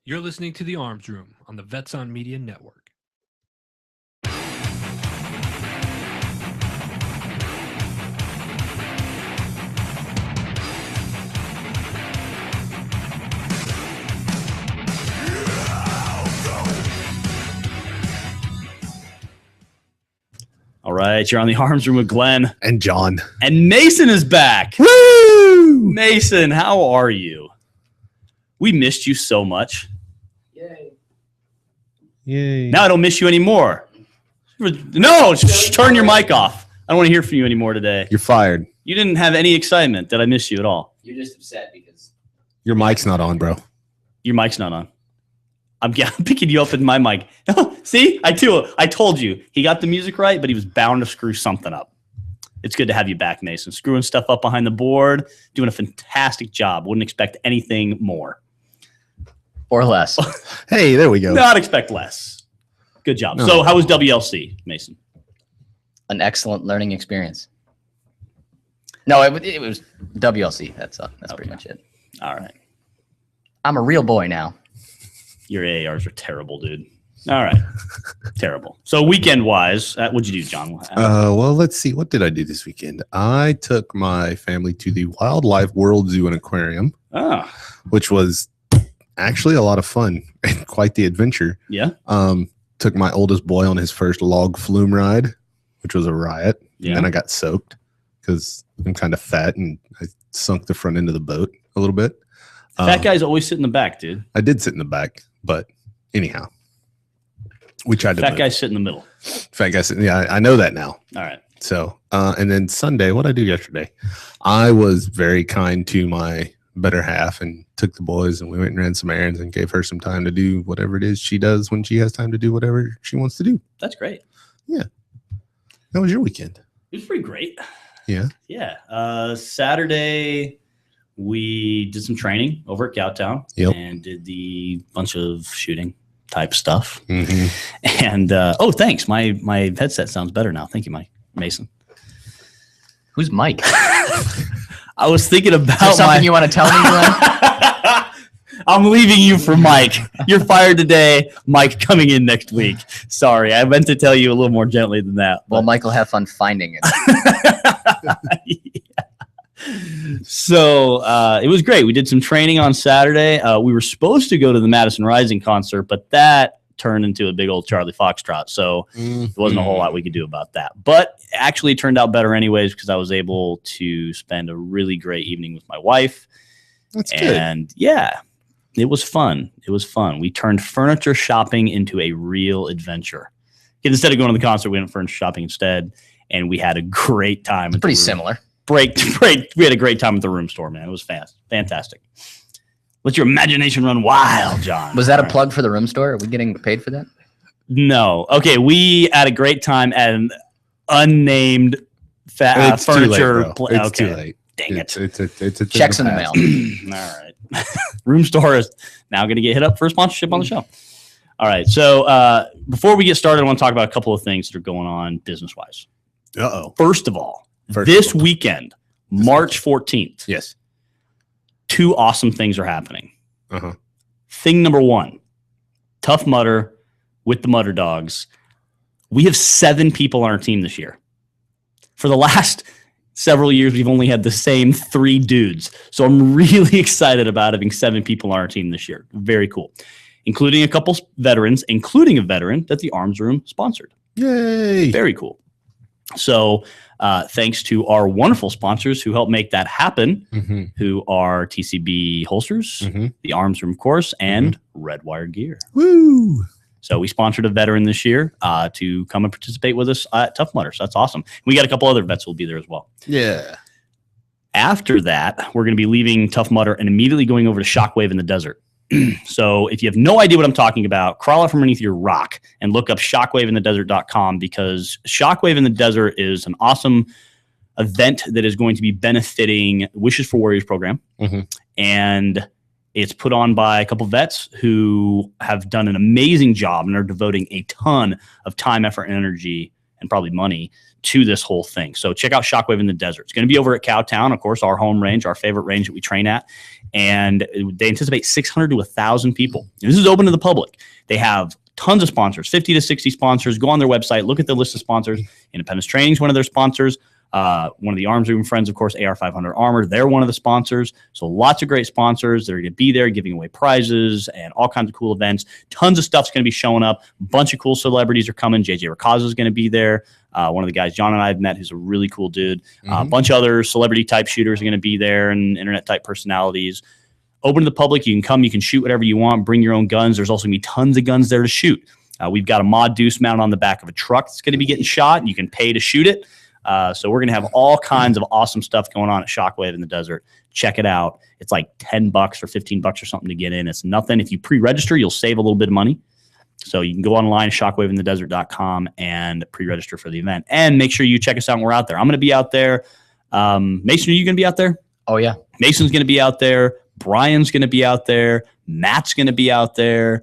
You're listening to The Arms Room on the Vets on Media Network. All right, you're on the Arms Room with Glenn. And John. And Mason is back. Woo! Mason, how are you? We missed you so much. Yay. Now I don't miss you anymore. No, turn your mic off. I don't want to hear from you anymore today. You're fired. You didn't have any excitement. Did I miss you at all? You're just upset because Your mic's not on, bro. Your mic's not on. I'm picking you up with my mic. See, I told you. He got the music right, but he was bound to screw something up. It's good to have you back, Mason. Screwing stuff up behind the board, doing a fantastic job. Wouldn't expect anything more. or less. Hey, there we go. Not expect less. Good job. No. So how was WLC, Mason? An excellent learning experience. No, it was WLC. That's pretty much it. All right. I'm a real boy now. Your AARs are terrible, dude. All right. Terrible. So weekend-wise, what'd you do, John? Well, let's see. What did I do this weekend? I took my family to the Wildlife World Zoo and Aquarium, which was actually a lot of fun and quite the adventure. Yeah. Took my oldest boy on his first log flume ride, which was a riot. Yeah. And then I got soaked because I'm kind of fat and I sunk the front end of the boat a little bit. Fat guys always sit in the back, dude. I did sit in the back, but anyhow, we tried to. Fat guys sit in the middle. Fat guys. Yeah, I know that now. All right. So, and then Sunday, what did I do yesterday? I was very kind to my better half and took the boys and we went and ran some errands and gave her some time to do whatever it is she does when she has time to do whatever she wants to do. That's great. Yeah. How was your weekend? It was pretty great. Yeah. Yeah. Saturday, we did some training over at Cowtown and did the bunch of shooting type stuff. Mm-hmm. And, thanks. My headset sounds better now. Thank you, Mike Mason. Who's Mike? I was thinking about something you want to tell me, Glenn? I'm leaving you for Mike. You're fired today. Mike coming in next week. Sorry, I meant to tell you a little more gently than that. Well, Mike will have fun finding it. Yeah. So it was great. We did some training on Saturday. We were supposed to go to the Madison Rising concert, but that turned into a big old Charlie Foxtrot. So there wasn't a whole lot we could do about that. But actually it turned out better anyways because I was able to spend a really great evening with my wife. That's good. And yeah, it was fun. It was fun. We turned furniture shopping into a real adventure. Instead of going to the concert, we went furniture shopping instead, and we had a great time. It's pretty similar. We had a great time at the room store, man. It was fantastic. Let your imagination run wild, John. Was that a plug for the room store? Are we getting paid for that? No. Okay, we had a great time at an unnamed It's furniture. Too late, it's too late. Dang it. It's Checks in the mail. All right. Room store is now going to get hit up for sponsorship on the show. All right. So before we get started, I want to talk about a couple of things that are going on business-wise. Uh-oh. First of all, this weekend, March 14th. Yes. 2 awesome things are happening. Uh-huh. Thing number 1, Tough Mudder with the Mudder Dogs. We have 7 people on our team this year. For the last several years, we've only had the same 3 dudes. So I'm really excited about having 7 people on our team this year. Very cool. Including a couple veterans, including a veteran that the Arms Room sponsored. Yay. Very cool. So thanks to our wonderful sponsors who helped make that happen, who are TCB Holsters, the Arms Room Course, and Red Wire Gear. Woo! So we sponsored a veteran this year to come and participate with us at Tough Mudder. So that's awesome. We got a couple other vets who will be there as well. Yeah. After that, we're going to be leaving Tough Mudder and immediately going over to Shockwave in the Desert. So if you have no idea what I'm talking about, crawl out from underneath your rock and look up shockwaveinthedesert.com because Shockwave in the Desert is an awesome event that is going to be benefiting Wishes for Warriors program. And it's put on by a couple vets who have done an amazing job and are devoting a ton of time, effort, and energy and probably money to this whole thing. So check out Shockwave in the Desert. It's going to be over at Cowtown, of course, our home range, our favorite range that we train at. And they anticipate 600 to 1,000 people. And this is open to the public. They have tons of sponsors, 50 to 60 sponsors. Go on their website, look at the list of sponsors. Independence Training is one of their sponsors. One of the Arms Room friends, of course, AR500 Armor, they're one of the sponsors. So lots of great sponsors. They're going to be there giving away prizes and all kinds of cool events. Tons of stuff's going to be showing up. A bunch of cool celebrities are coming. JJ Racaza is going to be there. One of the guys John and I have met who's a really cool dude. A bunch of other celebrity type shooters are going to be there and internet type personalities. Open to the public. You can come. You can shoot whatever you want. Bring your own guns. There's also going to be tons of guns there to shoot. We've got a mod deuce mounted on the back of a truck that's going to be getting shot, and you can pay to shoot it. So we're going to have all kinds of awesome stuff going on at Shockwave in the Desert. Check it out. It's like $10 or $15 or something to get in. It's nothing. If you pre-register, you'll save a little bit of money. So you can go online, shockwaveinthedesert.com, and pre-register for the event. And make sure you check us out when we're out there. I'm going to be out there. Mason, are you going to be out there? Oh, yeah. Mason's going to be out there. Brian's going to be out there. Matt's going to be out there.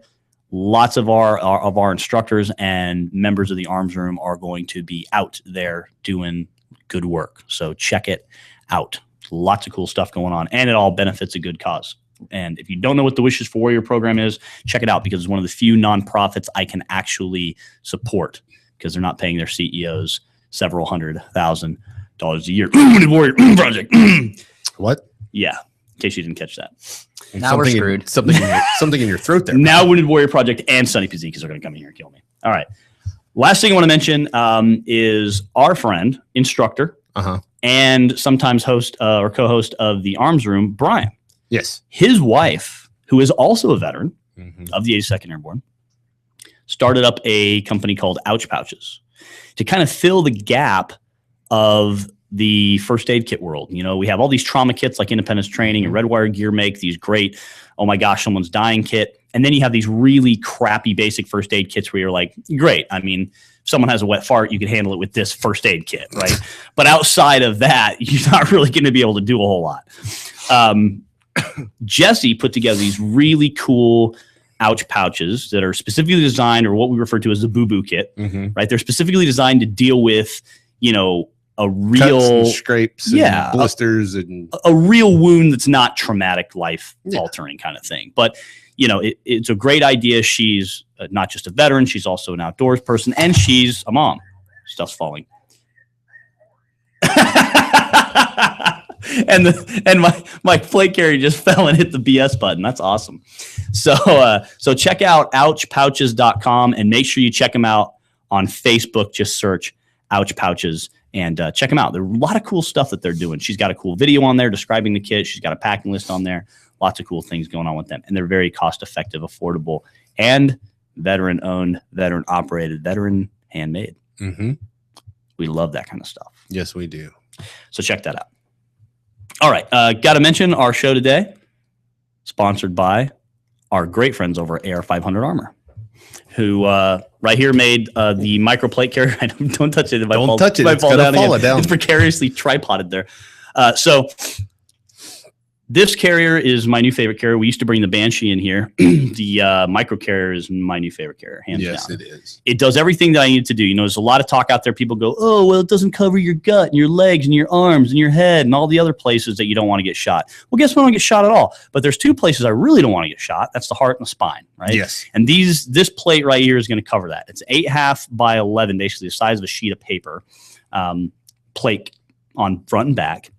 Lots of our instructors and members of the Arms Room are going to be out there doing good work. So check it out. Lots of cool stuff going on, and it all benefits a good cause. And if you don't know what the Wishes for Warrior program is, check it out, because it's one of the few nonprofits I can actually support, because they're not paying their CEOs several $100,000 a year. Warrior Project. What? Yeah, in case you didn't catch that. Now we're screwed. Something in your throat there. Now Wounded Warrior Project and Sonny Pazikas are going to come in here and kill me. All right. Last thing I want to mention is our friend, instructor, and sometimes host or co-host of the Arms Room, Brian. Yes. His wife, who is also a veteran of the 82nd Airborne, started up a company called Ouch Pouches to kind of fill the gap of the first aid kit world. You know, we have all these trauma kits like Independence Training and Redwire Gear make these great, oh my gosh, someone's dying kit. And then you have these really crappy basic first aid kits where you're like, great. I mean, if someone has a wet fart, you can handle it with this first aid kit, right? But outside of that, you're not really going to be able to do a whole lot. Jesse put together these really cool Ouch Pouches that are specifically designed, or what we refer to as the boo-boo kit, right? They're specifically designed to deal with, you know, a real cuts and scrapes, and blisters, and a real wound that's not traumatic, life altering kind of thing. But you know, it's a great idea. She's not just a veteran; she's also an outdoors person, and she's a mom. Stuff's falling, and my plate carrier just fell and hit the BS button. That's awesome. So check out ouchpouches.com and make sure you check them out on Facebook. Just search Ouch Pouches. And check them out. There's a lot of cool stuff that they're doing. She's got a cool video on there describing the kit. She's got a packing list on there. Lots of cool things going on with them. And they're very cost-effective, affordable, and veteran-owned, veteran-operated, veteran handmade. We love that kind of stuff. Yes, we do. So check that out. All right. Got to mention our show today, sponsored by our great friends over at AR500 Armor, who right here made the micro plate carrier. Don't touch it. Don't touch it. It's going to fall down. It's precariously tripoded there. So this carrier is my new favorite carrier. We used to bring the Banshee in here. The micro carrier is my new favorite carrier, hands down. Yes, it is. It does everything that I need to do. You know, there's a lot of talk out there. People go, oh, well, it doesn't cover your gut and your legs and your arms and your head and all the other places that you don't want to get shot. Well, guess what? I don't get shot at all. But there's two places I really don't want to get shot. That's the heart and the spine, right? Yes. And this plate right here is going to cover that. It's 8.5 by 11, basically the size of a sheet of paper, plate on front and back.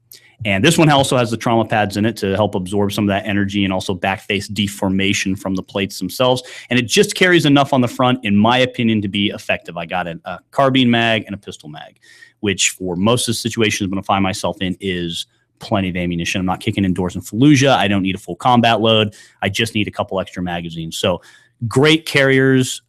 And this one also has the trauma pads in it to help absorb some of that energy and also back face deformation from the plates themselves. And it just carries enough on the front, in my opinion, to be effective. I got a carbine mag and a pistol mag, which for most of the situations I'm going to find myself in is plenty of ammunition. I'm not kicking indoors in Fallujah. I don't need a full combat load. I just need a couple extra magazines. So great carriers,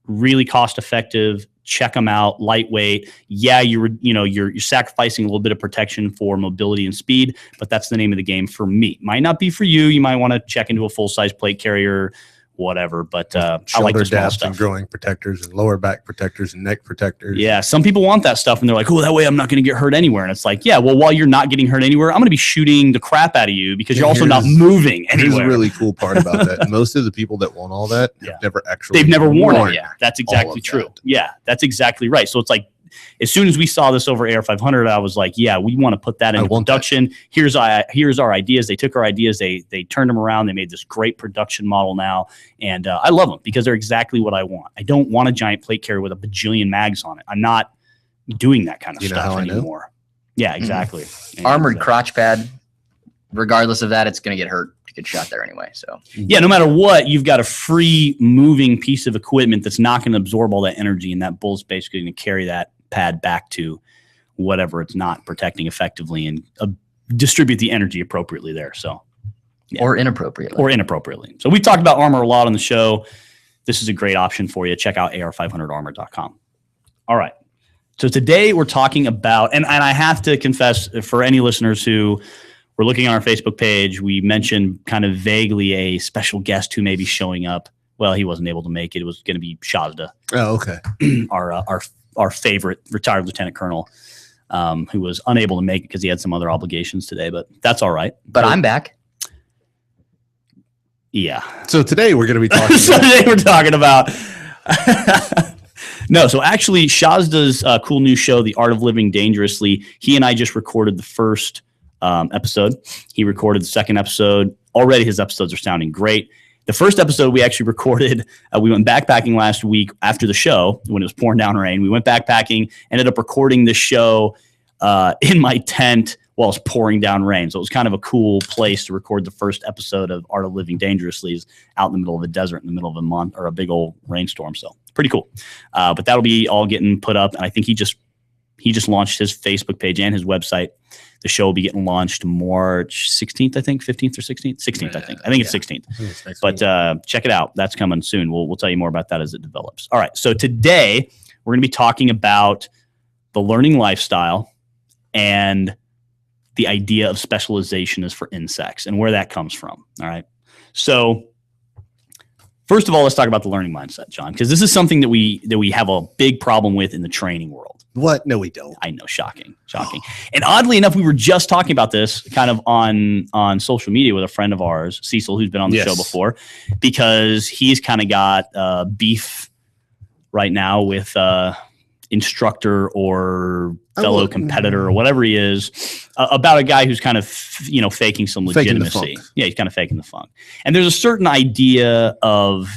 really cost effective. Check them out. Lightweight. Yeah, you're sacrificing a little bit of protection for mobility and speed, but that's the name of the game for me. Might not be for you. You might want to check into a full-size plate carrier, whatever. But I like the small stuff. And growing protectors and lower back protectors and neck protectors. Yeah, some people want that stuff, and they're like, "Oh, that way I'm not going to get hurt anywhere." And it's like, yeah, well, while you're not getting hurt anywhere, I'm going to be shooting the crap out of you because you're also not moving anywhere. Here's a really cool part about that. Most of the people that want all that have never actually they've never worn it. Yeah, that's exactly true. Yeah, that's exactly right. So it's like as soon as we saw this over AR500, I was like, yeah, we want to put that into production. Here's our ideas. They took our ideas, they turned them around. They made this great production model now. And I love them because they're exactly what I want. I don't want a giant plate carrier with a bajillion mags on it. I'm not doing that kind of stuff anymore. Yeah, exactly. Mm-hmm. Armored crotch pad. Regardless of that, it's going to get hurt to get shot there anyway. So yeah, no matter what, you've got a free moving piece of equipment that's not going to absorb all that energy, and that bull's basically going to carry that pad back to whatever it's not protecting effectively and distribute the energy appropriately there. So yeah. Or inappropriately. So we talked about armor a lot on the show. This is a great option for you. Check out ar500armor.com. All right. So today we're talking about, and I have to confess, for any listeners who were looking on our Facebook page, we mentioned kind of vaguely a special guest who may be showing up. Well, he wasn't able to make it. It was going to be Shazda. Oh, okay. Our favorite retired lieutenant colonel, who was unable to make it because he had some other obligations today, but that's all right. But I'm back. Yeah. So today we're going to be talking today we're talking about no, so actually Shazda's cool new show, The Art of Living Dangerously, he and I just recorded the first episode. He recorded the second episode. Already his episodes are sounding great. The first episode we actually recorded, we went backpacking last week after the show when it was pouring down rain. We went backpacking, ended up recording the show in my tent while it's pouring down rain. So it was kind of a cool place to record the first episode of Art of Living Dangerously, is out in the middle of a desert in the middle of a month or a big old rainstorm. So pretty cool. But that'll be all getting put up. And I think he just launched his Facebook page and his website. The show will be getting launched March 16th, I think, 15th or 16th? 16th, I think. I think it's 16th. But check it out. That's coming soon. We'll tell you more about that as it develops. All right. So today we're going to be talking about the learning lifestyle and the idea of specialization is for insects and where that comes from. All right. So first of all, let's talk about the learning mindset, John, because this is something that we have a big problem with in the training world. What? No, we don't. I know. Shocking. And oddly enough, we were just talking about this kind of on social media with a friend of ours, Cecil, who's been on the show before, because he's kind of got beef right now with instructor or fellow competitor or whatever he is about a guy who's kind of, faking some legitimacy. Yeah, he's kind of faking the funk. And there's a certain idea of,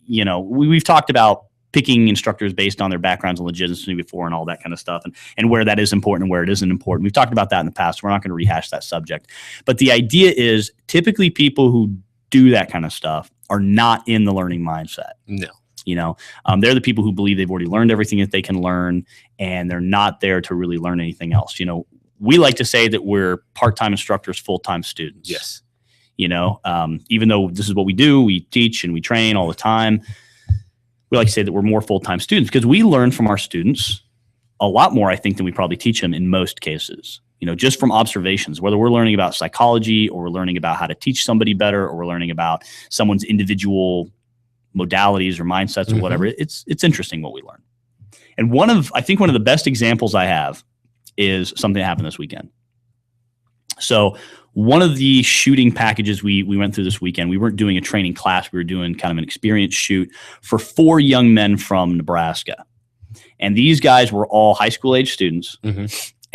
we've talked about picking instructors based on their backgrounds and legitimacy before and all that kind of stuff, and where that is important and where it isn't important. We've talked about that in the past. We're not going to rehash that subject. But the idea is typically people who do that kind of stuff are not in the learning mindset. No. They're the people who believe they've already learned everything that they can learn, and they're not there to really learn anything else. We like to say that we're part-time instructors, full-time students. Yes. Even though this is what we do, we teach and we train all the time. We like to say that we're more full-time students because we learn from our students a lot more, I think, than we probably teach them in most cases. Just from observations, whether we're learning about psychology or we're learning about how to teach somebody better or we're learning about someone's individual modalities or mindsets or whatever. It's interesting what we learn. And I think one of the best examples I have is something that happened this weekend. So one of the shooting packages we went through this weekend, we weren't doing a training class. We were doing kind of an experience shoot for 4 young men from Nebraska. And these guys were all high school age students.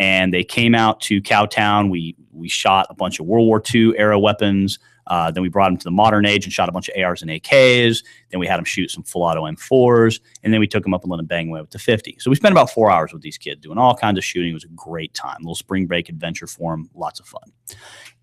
And they came out to Cowtown. We shot a bunch of World War II era weapons. Then we brought them to the modern age and shot a bunch of ARs and AKs. Then we had them shoot some full auto M4s. And then we took them up and let them bang away with the 50. So we spent about 4 hours with these kids doing all kinds of shooting. It was a great time. A little spring break adventure for them. Lots of fun.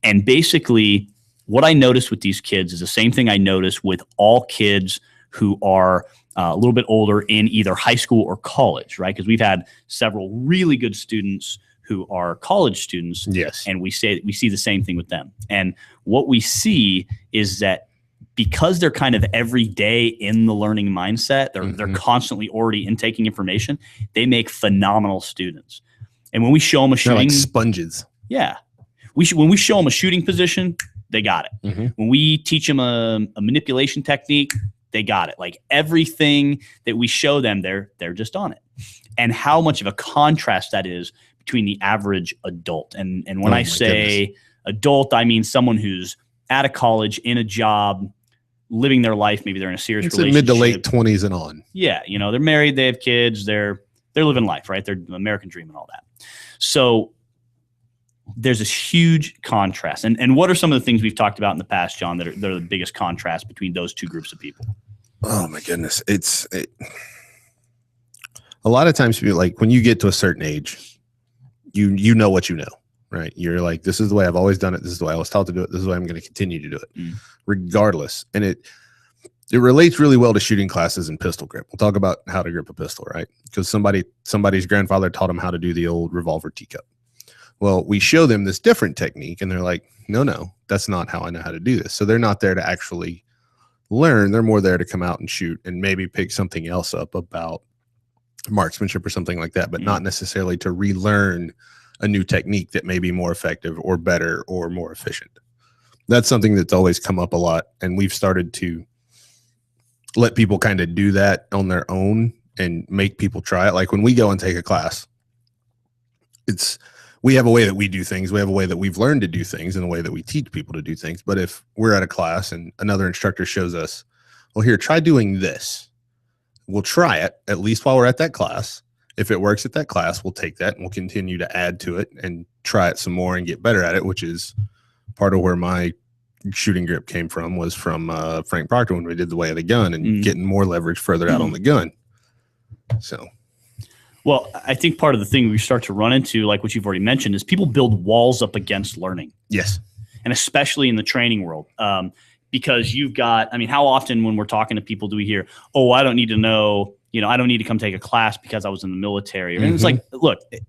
And basically what I noticed with these kids is the same thing I noticed with all kids who are a little bit older in either high school or college, right? Because we've had several really good students who are college students. Yes. And we see the same thing with them. And what we see is that because they're kind of every day in the learning mindset, they're constantly already intaking information, they make phenomenal students. And when we show them a shooting, they're like sponges. Yeah. When we show them a shooting position, they got it. When we teach them a manipulation technique, they got it. Like everything that we show them, they're just on it. And how much of a contrast that is between the average adult. And when I say adult, I mean someone who's out of college, in a job, living their life. Maybe they're in a serious relationship. Mid to late 20s and on. Yeah. They're married, they have kids, they're they're living life, right? They're the American dream and all that. So there's this huge contrast. And what are some of the things we've talked about in the past, John, that are the biggest contrast between those two groups of people? Oh my goodness. A lot of times people, like when you get to a certain age, you know what you know, right? You're like, this is the way I've always done it. This is the way I was taught to do it. This is the way I'm going to continue to do it, regardless. And it relates really well to shooting classes and pistol grip. We'll talk about how to grip a pistol, right? Because somebody's grandfather taught them how to do the old revolver teacup. Well, we show them this different technique and they're like, no, that's not how I know how to do this. So they're not there to actually learn. They're more there to come out and shoot and maybe pick something else up about marksmanship or something like that, but not necessarily to relearn a new technique that may be more effective or better or more efficient. That's something that's always come up a lot. And we've started to let people kind of do that on their own and make people try it. Like when we go and take a class, we have a way that we do things. We have a way that we've learned to do things and a way that we teach people to do things. But if we're at a class and another instructor shows us, well, here, try doing this. We'll try it at least while we're at that class. If it works at that class, we'll take that and we'll continue to add to it and try it some more and get better at it, which is part of where my shooting grip came from, was from Frank Proctor when we did the way of the gun and getting more leverage further out on the gun. So. Well, I think part of the thing we start to run into, like what you've already mentioned, is people build walls up against learning. Yes. And especially in the training world. Because you've got, I mean, how often when we're talking to people do we hear, oh, I don't need to know, I don't need to come take a class because I was in the military. And it's like, look, I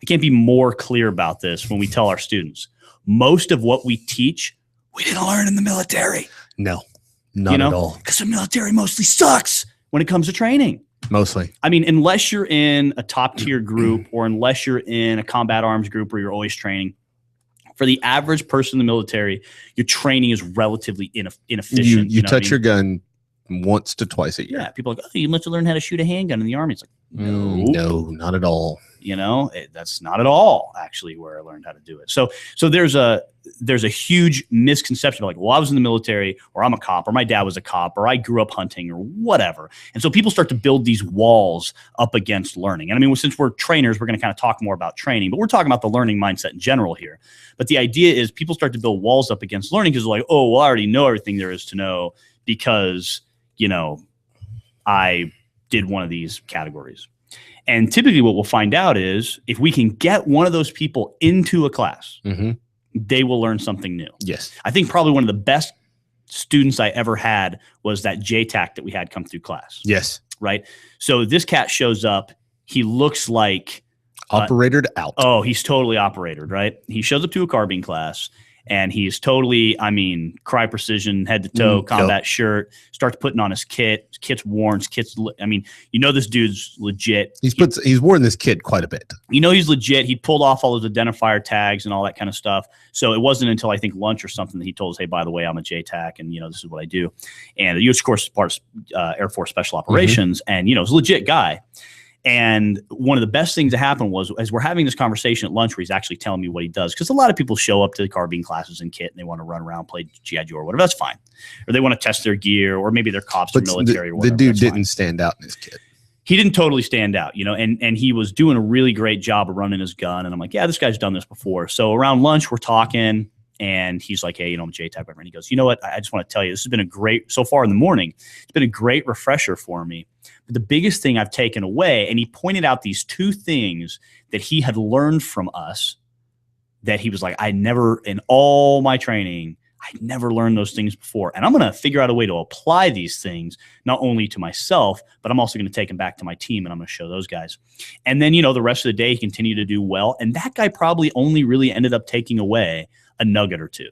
can't be more clear about this when we tell our students. Most of what we teach, we didn't learn in the military. No, not at all. Because the military mostly sucks when it comes to training. Mostly. I mean, unless you're in a top tier group or unless you're in a combat arms group where you're always training, for the average person in the military, your training is relatively inefficient. You touch your gun once to twice a year. Yeah. People are like, oh, you must have learned how to shoot a handgun in the Army. It's like, no, not at all. That's not at all actually where I learned how to do it. So there's a huge misconception of like, well, I was in the military, or I'm a cop, or my dad was a cop, or I grew up hunting, or whatever. And so people start to build these walls up against learning. And I mean, since we're trainers, we're going to kind of talk more about training, but we're talking about the learning mindset in general here. But the idea is people start to build walls up against learning because they're like, oh, well, I already know everything there is to know because, I did one of these categories. And typically what we'll find out is if we can get one of those people into a class, they will learn something new. Yes. I think probably one of the best students I ever had was that JTAC that we had come through class. Yes. Right. So this cat shows up. He looks like operated out. Oh, he's totally operated, right? He shows up to a carbine class and he's totally, cry precision, head to toe, combat shirt, starts putting on his kit. His kit's worn. This dude's legit. He's worn this kit quite a bit. He's legit. He pulled off all those identifier tags and all that kind of stuff. So it wasn't until I think lunch or something that he told us, hey, by the way, I'm a JTAC and, this is what I do. And the U.S. Course is part of Air Force Special Operations. And, he's a legit guy. And one of the best things that happened was as we're having this conversation at lunch where he's actually telling me what he does, because a lot of people show up to the carbine classes in kit and they want to run around, play G.I. Joe or whatever. That's fine. Or they want to test their gear, or maybe they're cops or military or whatever. The dude didn't stand out in his kit. He didn't totally stand out, and he was doing a really great job of running his gun. And I'm like, yeah, this guy's done this before. So around lunch, we're talking. And he's like, hey, I'm a JTAC member. And he goes, you know what? I just want to tell you, this has been so far in the morning, it's been a great refresher for me. But the biggest thing I've taken away, and he pointed out these two things that he had learned from us that he was like, in all my training, I'd never learned those things before. And I'm going to figure out a way to apply these things, not only to myself, but I'm also going to take them back to my team and I'm going to show those guys. And then, the rest of the day, he continued to do well. And that guy probably only really ended up taking away a nugget or two.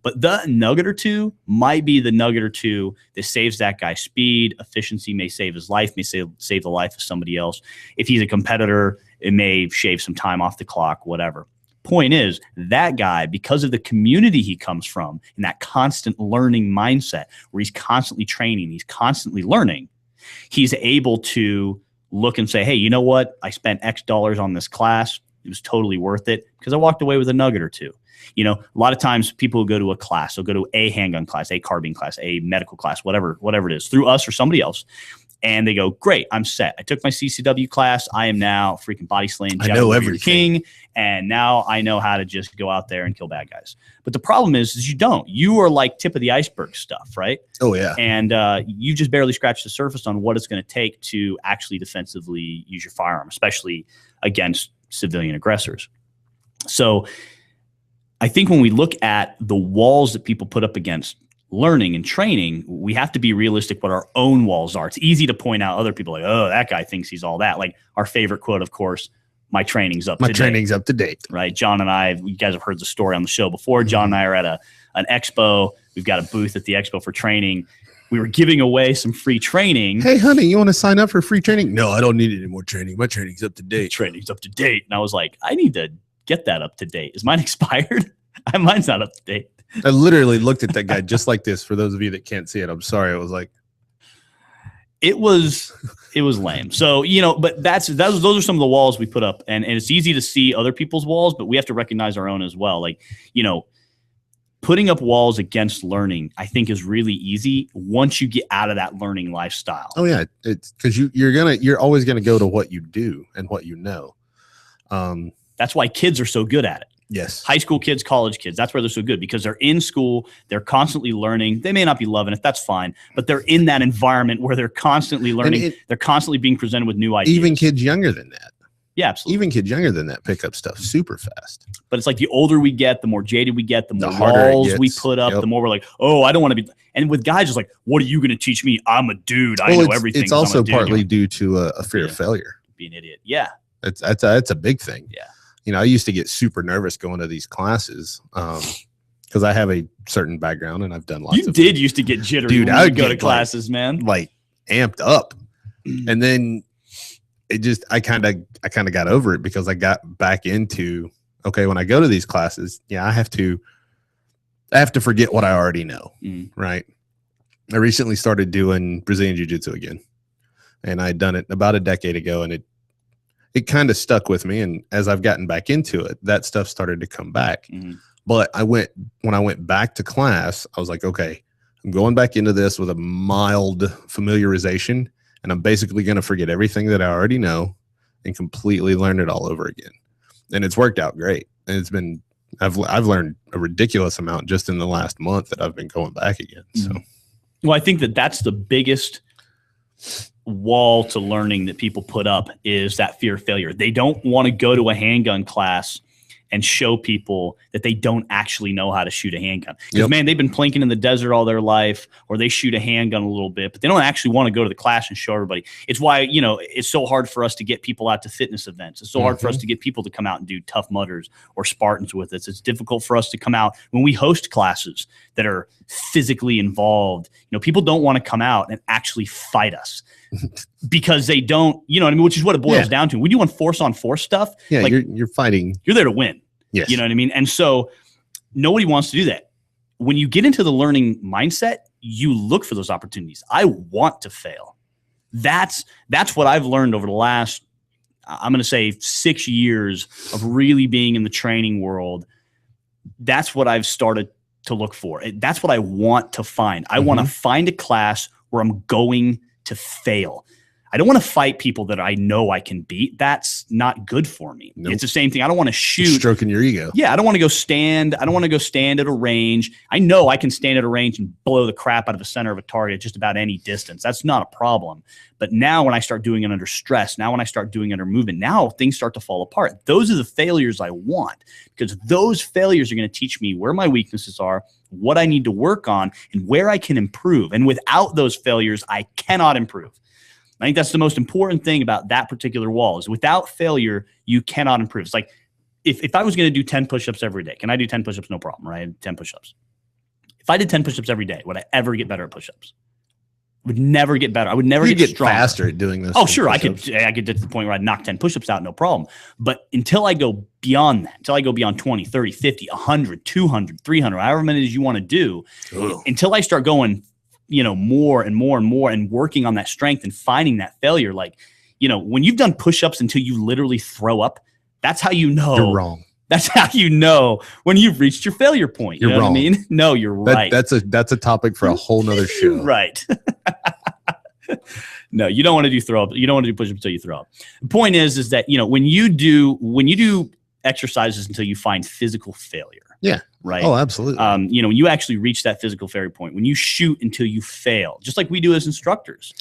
But the nugget or two might be the nugget or two that saves that guy speed, efficiency, may save his life, may save the life of somebody else. If he's a competitor, it may shave some time off the clock, whatever. Point is, that guy, because of the community he comes from and that constant learning mindset where he's constantly training, he's constantly learning, he's able to look and say, hey, you know what? I spent X dollars on this class. It was totally worth it because I walked away with a nugget or two. A lot of times people will go to a class, they'll go to a handgun class, a carbine class, a medical class, whatever it is, through us or somebody else. and they go, great, I'm set. I took my CCW class. I am now freaking body slaying. I know everything. King. And now I know how to just go out there and kill bad guys. But the problem is you don't. You are like tip of the iceberg stuff, right? Oh, yeah. And you just barely scratch the surface on what it's going to take to actually defensively use your firearm, especially against civilian aggressors. So I think when we look at the walls that people put up against learning and training, we have to be realistic what our own walls are. It's easy to point out other people like, oh, that guy thinks he's all that. Like our favorite quote, of course, my training's up to date. Right. John and I, you guys have heard the story on the show before. John and I are at an expo. We've got a booth at the expo for training. We were giving away some free training. Hey, honey, you want to sign up for free training? No, I don't need any more training. My training's up to date. Training's up to date. And I was like, I need to get that up to date. Is mine expired? Mine's not up to date. I literally looked at that guy just like this. For those of you that can't see it, I'm sorry. I was like, it was lame. So, but those are some of the walls we put up, and it's easy to see other people's walls, but we have to recognize our own as well. Like, putting up walls against learning, I think, is really easy once you get out of that learning lifestyle. Oh yeah. It's because you're always going to go to what you do and what you know. That's why kids are so good at it. Yes. High school kids, college kids, that's where they're so good because they're in school, they're constantly learning. They may not be loving it, that's fine, but they're in that environment where they're constantly learning. They're constantly being presented with new ideas. Even kids younger than that. Yeah, absolutely. Even kids younger than that pick up stuff super fast. But it's like the older we get, the more jaded we get, the more harder walls we put up, the more we're like, oh, I don't want to be. And with guys, it's like, what are you going to teach me? I'm a dude. I know everything. It's also partly due to a fear of failure. Be an idiot. Yeah. That's a big thing. Yeah. I used to get super nervous going to these classes because I have a certain background and I've done lots of things. Used to get jittery. Dude, I would go to classes, man. Like amped up. And then I kind of got over it because I got back into, okay, when I go to these classes, I have to forget what I already know. Right. I recently started doing Brazilian Jiu-Jitsu again. And I had done it about a decade ago, and it kind of stuck with me. And as I've gotten back into it, that stuff started to come back. But when I went back to class, I was like, okay, I'm going back into this with a mild familiarization, and I'm basically going to forget everything that I already know and completely learn it all over again. And it's worked out great. And I've learned a ridiculous amount just in the last month that I've been going back again. So, well, I think that's the biggest wall to learning that people put up is that fear of failure. They don't want to go to a handgun class and show people that they don't actually know how to shoot a handgun. Because man, they've been plinking in the desert all their life, or they shoot a handgun a little bit, but they don't actually want to go to the class and show everybody. It's why, it's so hard for us to get people out to fitness events. It's so hard for us to get people to come out and do Tough Mudders or Spartans with us. It's difficult for us to come out when we host classes that are physically involved. People don't want to come out and actually fight us. Because they don't, which is what it boils down to. When you want force on force stuff, you're fighting. You're there to win. Yes. You know what I mean? And so nobody wants to do that. When you get into the learning mindset, you look for those opportunities. I want to fail. That's what I've learned over the last, I'm going to say 6 years of really being in the training world. That's what I've started to look for. That's what I want to find. I want to find a class where I'm going to fail. I don't want to fight people that I know I can beat. That's not good for me. Nope. It's the same thing. I don't want to shoot. You're stroking your ego. Yeah, I don't want to go stand. I don't want to go stand at a range. I know I can stand at a range and blow the crap out of the center of a target at just about any distance. That's not a problem. But now when I start doing it under stress, now when I start doing it under movement, now things start to fall apart. Those are the failures I want, because those failures are going to teach me where my weaknesses are, what I need to work on, and where I can improve. And without those failures, I cannot improve. I think that's the most important thing about that particular wall is without failure, you cannot improve. It's like if I was going to do 10 push-ups every day, can I do 10 push-ups? No problem, right? 10 push-ups. If I did 10 push-ups every day, would I ever get better at push-ups? Would never get better. I would never get stronger. Faster at doing this. Oh, sure. I could get to the point where I'd knock 10 push-ups out, no problem. But until I go beyond that, until I go beyond 20, 30, 50, 100, 200, 300, however many as you want to do, until I start going more and more and more and working on that strength and finding that failure. Like, when you've done push-ups until you literally throw up, that's how you know you're wrong. That's how you know when you've reached your failure point. You know wrong. what I mean? No, you're right. That's a topic for a whole nother show. Right. No, you don't want to do throw up. You don't want to do push-ups until you throw up. The point is that, when you do exercises until you find physical failure. Yeah. Right. Oh, absolutely. When you actually reach that physical failure point, when you shoot until you fail, just like we do as instructors.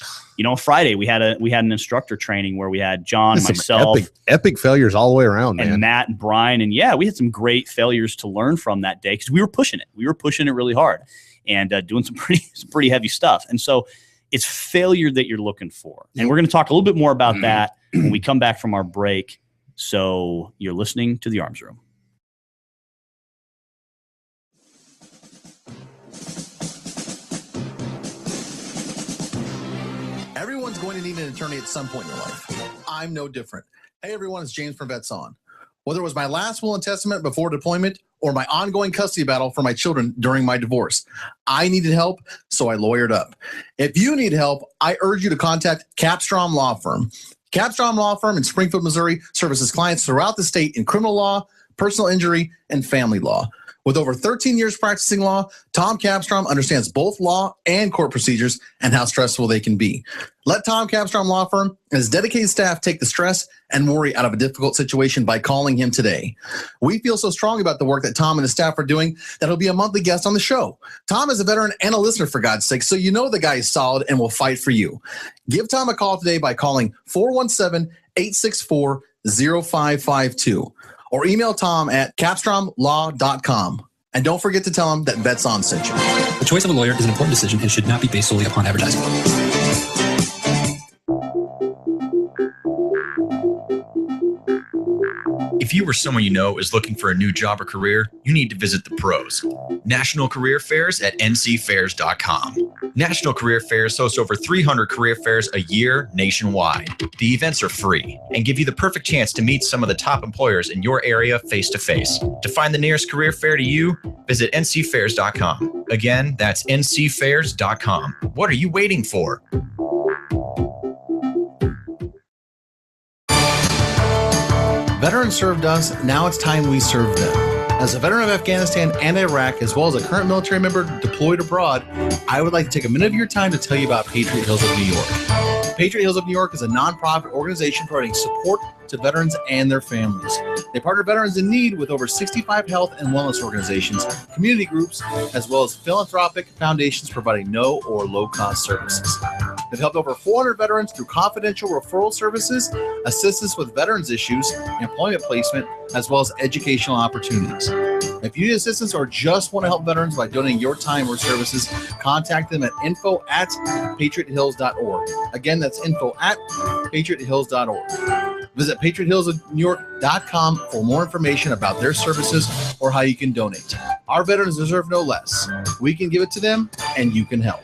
On Friday we had an instructor training where we had John, myself, epic failures all the way around, and man. Matt and Brian, and we had some great failures to learn from that day because we were pushing it. We were pushing it really hard and doing some pretty heavy stuff. And so it's failure that you're looking for, and we're going to talk a little bit more about that when we come back from our break. So you're listening to the Arms Room. Everyone's going to need an attorney at some point in their life. I'm no different. Hey, everyone, it's James from Vets On. Whether it was my last will and testament before deployment or my ongoing custody battle for my children during my divorce, I needed help, so I lawyered up. If you need help, I urge you to contact Capstrom Law Firm. Capstrom Law Firm in Springfield, Missouri services clients throughout the state in criminal law, personal injury, and family law. With over 13 years practicing law, Tom Capstrom understands both law and court procedures and how stressful they can be. Let Tom Capstrom Law Firm and his dedicated staff take the stress and worry out of a difficult situation by calling him today. We feel so strong about the work that Tom and his staff are doing that he'll be a monthly guest on the show. Tom is a veteran and a listener, for God's sake, so you know the guy is solid and will fight for you. Give Tom a call today by calling 417-864-0552. Or email Tom at capstromlaw.com. And don't forget to tell him that Vets On sent you. The choice of a lawyer is an important decision and should not be based solely upon advertising. If you or someone you know is looking for a new job or career, you need to visit the pros. National Career Fairs at ncfairs.com. National Career Fairs hosts over 300 career fairs a year nationwide. The events are free and give you the perfect chance to meet some of the top employers in your area face-to-face. To find the nearest career fair to you, visit ncfairs.com. Again, that's ncfairs.com. What are you waiting for? Veterans served us, now it's time we serve them. As a veteran of Afghanistan and Iraq, as well as a current military member deployed abroad, I would like to take a minute of your time to tell you about Patriot Hills of New York. Patriot Hills of New York is a nonprofit organization providing support to veterans and their families. They partner veterans in need with over 65 health and wellness organizations, community groups, as well as philanthropic foundations providing no or low-cost services. They've helped over 400 veterans through confidential referral services, assistance with veterans issues, employment placement, as well as educational opportunities. If you need assistance or just want to help veterans by donating your time or services, contact them at info@patriothills.org. Again, that's info@patriothills.org. Visit patriothillsofnewyork.com for more information about their services or how you can donate. Our veterans deserve no less. We can give it to them, and you can help.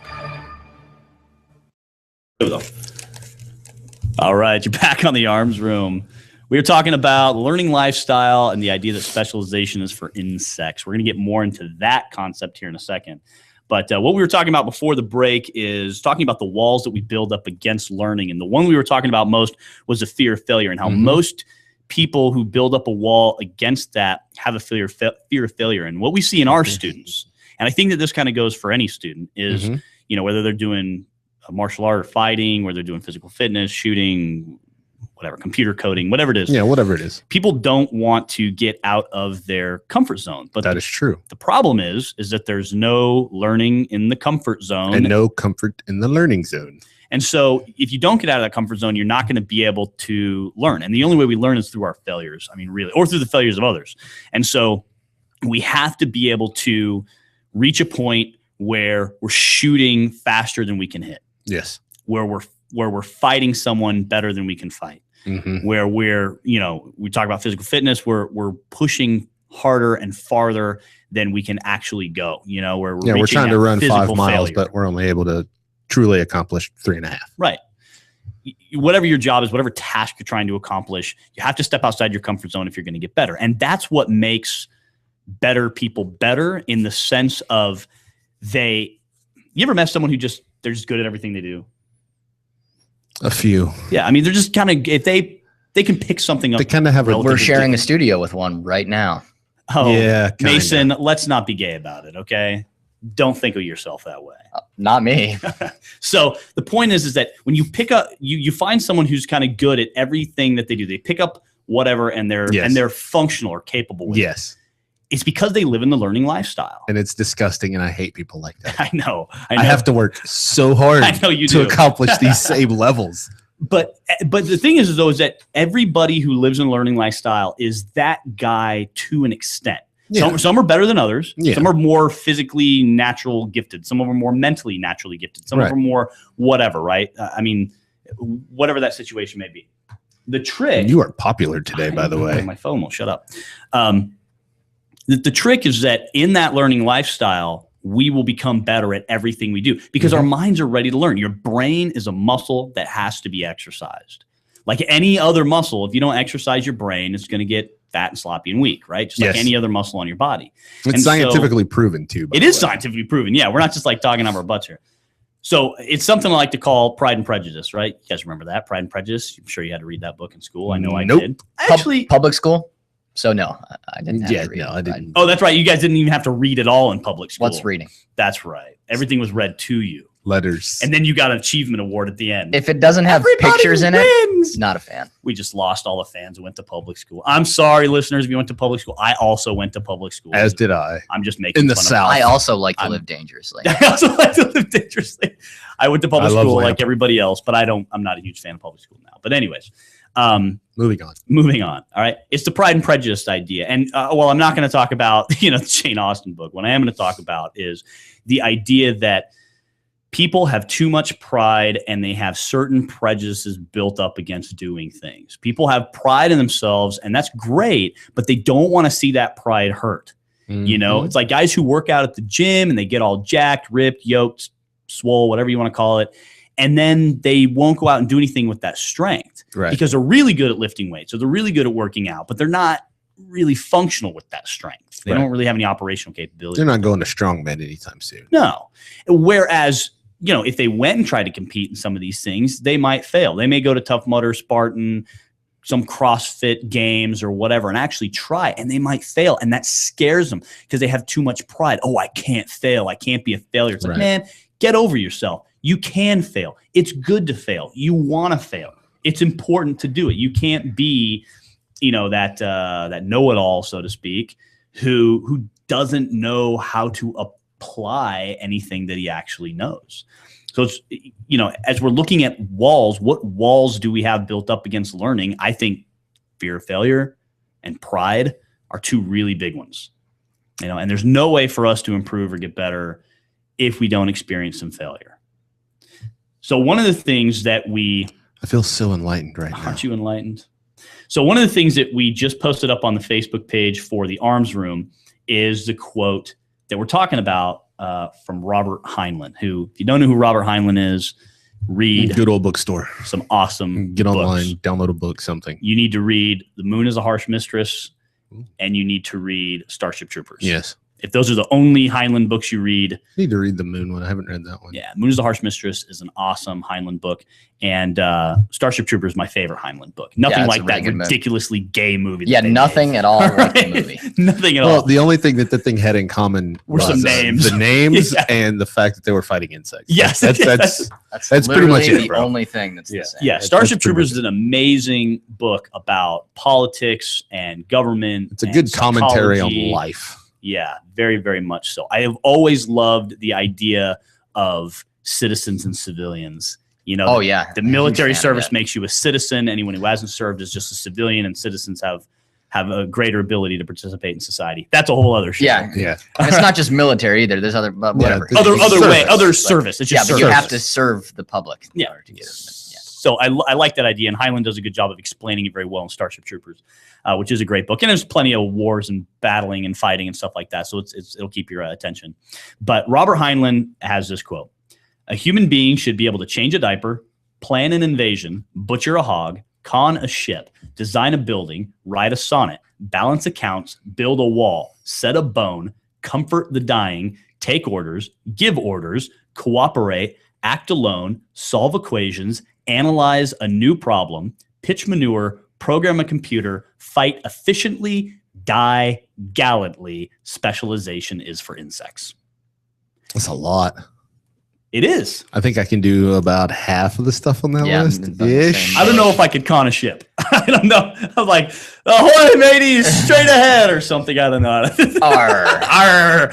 All right, you're back on the Arms Room. We were talking about learning lifestyle and the idea that specialization is for insects. We're going to get more into that concept here in a second. But what we were talking about before the break is talking about the walls that we build up against learning. And the one we were talking about most was the fear of failure, and how most people who build up a wall against that have a fear of failure. And what we see in our students, and I think that this kind of goes for any student, is whether they're doing martial art or fighting, whether they're doing physical fitness, shooting, whatever, computer coding, whatever it is. Yeah, whatever it is. People don't want to get out of their comfort zone. But that is true. The problem is that there's no learning in the comfort zone. And no comfort in the learning zone. And so if you don't get out of that comfort zone, you're not going to be able to learn. And the only way we learn is through our failures. I mean, really, or through the failures of others. And so we have to be able to reach a point where we're shooting faster than we can hit. Yes. Where we're fighting someone better than we can fight. Where we're, we talk about physical fitness, we're pushing harder and farther than we can actually go. Where we're trying to run 5 miles, failure. but we're only able to truly accomplish 3.5. Right. Whatever your job is, whatever task you're trying to accomplish, you have to step outside your comfort zone if you're going to get better. And that's what makes better people better, in the sense of you ever met someone who they're just good at everything they do? A few. Yeah. I mean, they're just kind of, if they can pick something up. They kind of have We're sharing a studio with one right now. Oh, yeah, Mason, let's not be gay about it. Okay. Don't think of yourself that way. Not me. So the point is that when you pick up, you find someone who's kind of good at everything that they do. They pick up whatever and they're functional or capable with it. Yes. It's because they live in the learning lifestyle. And it's disgusting, and I hate people like that. I know. I have to work so hard I know you to do. accomplish these same levels. But the thing is that everybody who lives in a learning lifestyle is that guy to an extent. Yeah. Some are better than others. Yeah. Some are more physically natural gifted. Some of them are more mentally naturally gifted. Some of them are more whatever, right? I mean, whatever that situation may be. The trick. You are popular today, by the way. My phone won't shut up. The trick is that in that learning lifestyle, we will become better at everything we do because our minds are ready to learn. Your brain is a muscle that has to be exercised. Like any other muscle, if you don't exercise your brain, it's going to get fat and sloppy and weak, right? Just like any other muscle on your body. It's scientifically proven too. It is scientifically proven. Yeah, we're not just like talking out of our butts here. So it's something I like to call Pride and Prejudice, right? You guys remember that? Pride and Prejudice? I'm sure you had to read that book in school. I know I did. Actually, public school? So no, I didn't have to read it. I didn't. Oh, that's right. You guys didn't even have to read it all in public school. What's reading? That's right. Everything was read to you. Letters. And then you got an achievement award at the end. If it doesn't have pictures in it, not a fan. We just lost all the fans who went to public school. I'm sorry, listeners, if you went to public school. I also went to public school. As did I. I'm just making in the fun South. I also like to live dangerously. I also like to live dangerously. I went to public school like everybody else, but I'm not a huge fan of public school now. But anyways, moving on. All right. It's the Pride and Prejudice idea. And I'm not going to talk about, the Jane Austen book. What I am going to talk about is the idea that people have too much pride and they have certain prejudices built up against doing things. People have pride in themselves, and that's great, but they don't want to see that pride hurt. It's like guys who work out at the gym and they get all jacked, ripped, yoked, swole, whatever you want to call it. And then they won't go out and do anything with that strength because they're really good at lifting weights or they're really good at working out, but they're not really functional with that strength. They don't really have any operational capability. They're not going to strongman anytime soon. No. Whereas, if they went and tried to compete in some of these things, they might fail. They may go to Tough Mudder, Spartan, some CrossFit games or whatever and actually try, and they might fail. And that scares them because they have too much pride. Oh, I can't fail. I can't be a failure. It's like, man, get over yourself. You can fail. It's good to fail. You want to fail. It's important to do it. You can't be, that know-it-all, so to speak, who doesn't know how to apply anything that he actually knows. So it's, as we're looking at walls, what walls do we have built up against learning? I think fear of failure and pride are two really big ones. And there's no way for us to improve or get better if we don't experience some failure. So one of the things that I feel so enlightened right now. Aren't you enlightened? So one of the things that we just posted up on the Facebook page for the Arms Room is the quote that we're talking about from Robert Heinlein, who, if you don't know who Robert Heinlein is, read good old bookstore. Some awesome Get online, books. download a book, something. You need to read The Moon is a Harsh Mistress, and you need to read Starship Troopers. Yes. If those are the only Heinlein books you read. I need to read the Moon one. I haven't read that one. Yeah. Moon is a Harsh Mistress is an awesome Heinlein book. And Starship Troopers is my favorite Heinlein book. Nothing like that ridiculously gay movie. Yeah, nothing at all like the movie. Nothing at all. Well, the only thing that the thing had in common were some names. The names and the fact that they were fighting insects. Yes. That's pretty much it, the only thing that's the same. Yeah, Starship Troopers is an amazing book about politics and government. It's a good commentary on life. Yeah, very, very much so. I have always loved the idea of citizens and civilians. The military service makes you a citizen. Anyone who hasn't served is just a civilian, and citizens have a greater ability to participate in society. That's a whole other show. Yeah. And it's not just military either. There's other, whatever. Other service. It's just but service. you have to serve the public in order to get it. So I like that idea, and Heinlein does a good job of explaining it very well in Starship Troopers, which is a great book. And there's plenty of wars and battling and fighting and stuff like that, so it'll keep your attention. But Robert Heinlein has this quote: "A human being should be able to change a diaper, plan an invasion, butcher a hog, con a ship, design a building, write a sonnet, balance accounts, build a wall, set a bone, comfort the dying, take orders, give orders, cooperate, act alone, solve equations, analyze a new problem, pitch manure, program a computer, fight efficiently, die gallantly. Specialization is for insects." That's a lot. It is. I think I can do about half of the stuff on that Yeah, list. I'm the same. I don't know if I could con a ship. I don't know. I'm like, ahoy, mateys, straight ahead or something. I don't know. Arr.